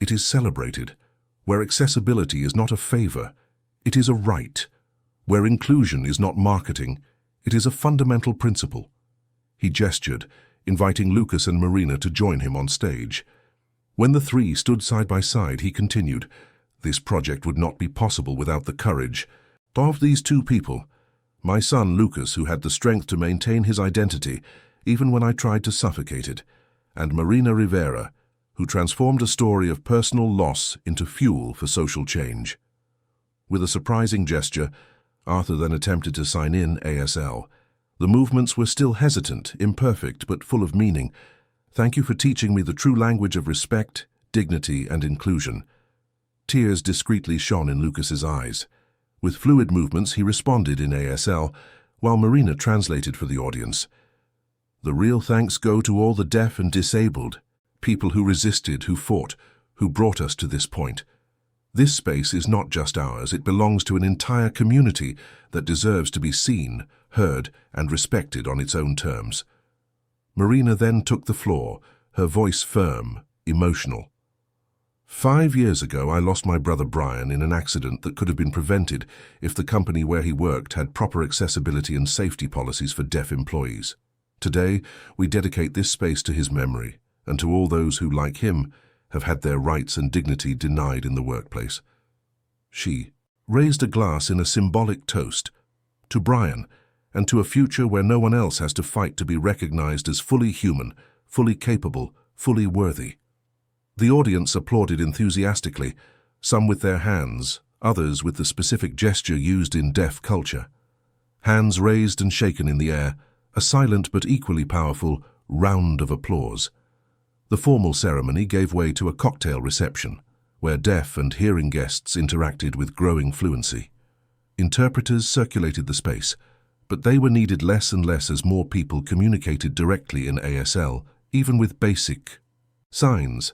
it is celebrated. Where accessibility is not a favor, it is a right. Where inclusion is not marketing, it is a fundamental principle." He gestured, inviting Lucas and Marina to join him on stage. When the three stood side by side, he continued, "This project would not be possible without the courage of these two people. My son Lucas, who had the strength to maintain his identity, even when I tried to suffocate it, and Marina Rivera, who transformed a story of personal loss into fuel for social change." With a surprising gesture, Arthur then attempted to sign in ASL. The movements were still hesitant, imperfect, but full of meaning. "Thank you for teaching me the true language of respect, dignity, and inclusion." Tears discreetly shone in Lucas's eyes. With fluid movements, he responded in ASL, while Marina translated for the audience. "The real thanks go to all the deaf and disabled, people who resisted, who fought, who brought us to this point. This space is not just ours, it belongs to an entire community that deserves to be seen, heard, and respected on its own terms." Marina then took the floor, her voice firm, emotional. 5 years ago, I lost my brother Brian in an accident that could have been prevented if the company where he worked had proper accessibility and safety policies for deaf employees. Today, we dedicate this space to his memory and to all those who, like him, have had their rights and dignity denied in the workplace. She raised a glass in a symbolic toast to Brian and to a future where no one else has to fight to be recognized as fully human, fully capable, fully worthy. The audience applauded enthusiastically, some with their hands, others with the specific gesture used in deaf culture. Hands raised and shaken in the air, a silent but equally powerful round of applause. The formal ceremony gave way to a cocktail reception, where deaf and hearing guests interacted with growing fluency. Interpreters circulated the space, but they were needed less and less as more people communicated directly in ASL, even with basic signs.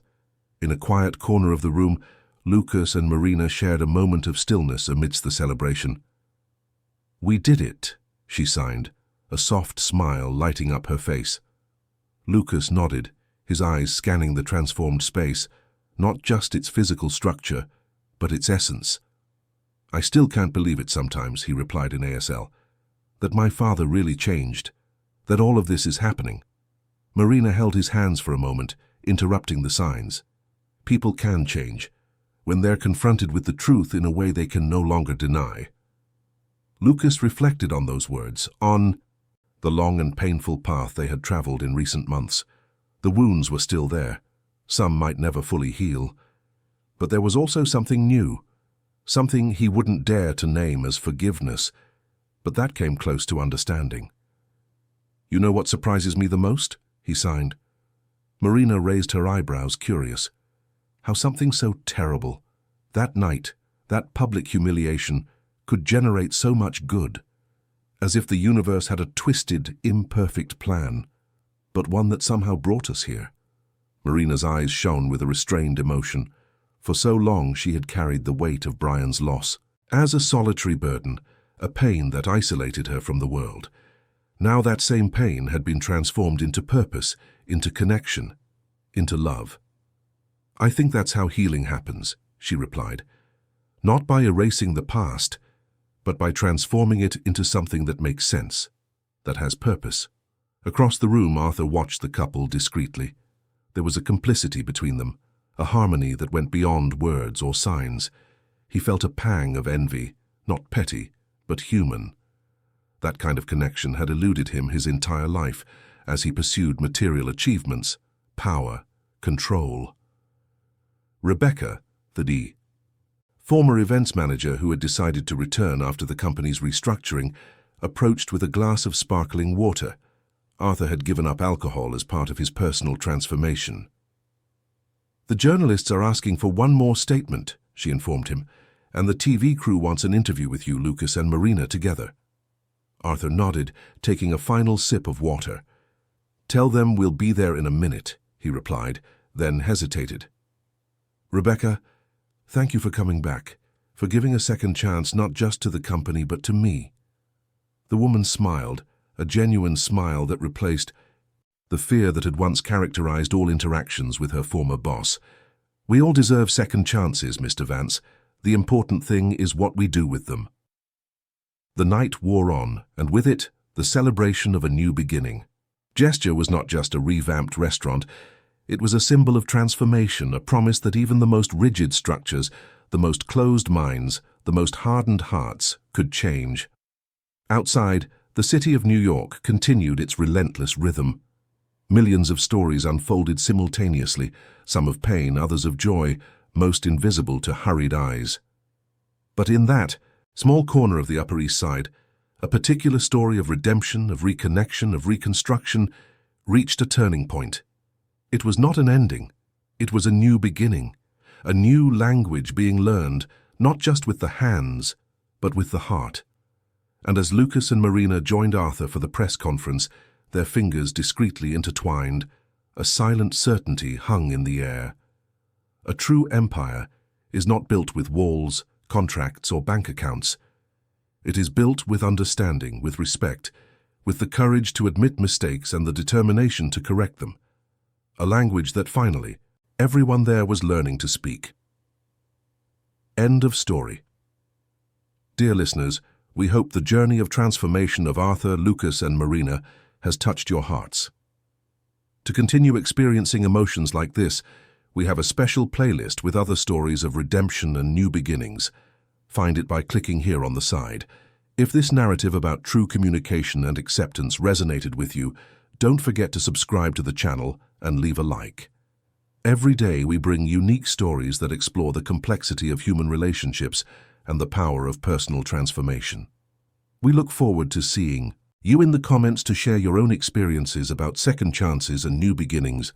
In a quiet corner of the room, Lucas and Marina shared a moment of stillness amidst the celebration. "We did it," she signed, a soft smile lighting up her face. Lucas nodded, his eyes scanning the transformed space, not just its physical structure, but its essence. "I still can't believe it sometimes," he replied in ASL, "that my father really changed, that all of this is happening." Marina held his hands for a moment, interrupting the signs. People can change, when they're confronted with the truth in a way they can no longer deny. Lucas reflected on those words, on the long and painful path they had traveled in recent months. The wounds were still there. Some might never fully heal. But there was also something new, something he wouldn't dare to name as forgiveness, but that came close to understanding. "You know what surprises me the most?" he signed. Marina raised her eyebrows, curious. How something so terrible, that night, that public humiliation, could generate so much good. as if the universe had a twisted, imperfect plan, but one that somehow brought us here. Marina's eyes shone with a restrained emotion. For so long she had carried the weight of Brian's loss as a solitary burden, a pain that isolated her from the world. Now that same pain had been transformed into purpose, into connection, into love. "I think that's how healing happens," she replied. "Not by erasing the past, but by transforming it into something that makes sense, that has purpose." Across the room, Arthur watched the couple discreetly. There was a complicity between them, a harmony that went beyond words or signs. He felt a pang of envy, not petty, but human. That kind of connection had eluded him his entire life as he pursued material achievements, power, control. Rebecca, the former events manager who had decided to return after the company's restructuring, approached with a glass of sparkling water. Arthur had given up alcohol as part of his personal transformation. "The journalists are asking for one more statement," she informed him, "and the TV crew wants an interview with you, Lucas and Marina, together." Arthur nodded, taking a final sip of water. "Tell them we'll be there in a minute," he replied, then hesitated. "Rebecca, thank you for coming back, for giving a second chance not just to the company but to me." The woman smiled, a genuine smile that replaced the fear that had once characterized all interactions with her former boss. "We all deserve second chances, Mr. Vance. The important thing is what we do with them." The night wore on, and with it, the celebration of a new beginning. Gesture was not just a revamped restaurant. It was a symbol of transformation, a promise that even the most rigid structures, the most closed minds, the most hardened hearts could change. Outside, the city of New York continued its relentless rhythm. Millions of stories unfolded simultaneously, some of pain, others of joy, most invisible to hurried eyes. But in that small corner of the Upper East Side, a particular story of redemption, of reconnection, of reconstruction, reached a turning point. It was not an ending. It was a new beginning, a new language being learned, not just with the hands, but with the heart. And as Lucas and Marina joined Arthur for the press conference, their fingers discreetly intertwined, a silent certainty hung in the air. A true empire is not built with walls, contracts, or bank accounts. It is built with understanding, with respect, with the courage to admit mistakes and the determination to correct them. A language that finally, everyone there was learning to speak. End of story. Dear listeners, we hope the journey of transformation of Arthur, Lucas, and Marina has touched your hearts. To continue experiencing emotions like this, we have a special playlist with other stories of redemption and new beginnings. Find it by clicking here on the side. If this narrative about true communication and acceptance resonated with you, don't forget to subscribe to the channel and leave a like. Every day we bring unique stories that explore the complexity of human relationships and the power of personal transformation. We look forward to seeing you in the comments to share your own experiences about second chances and new beginnings.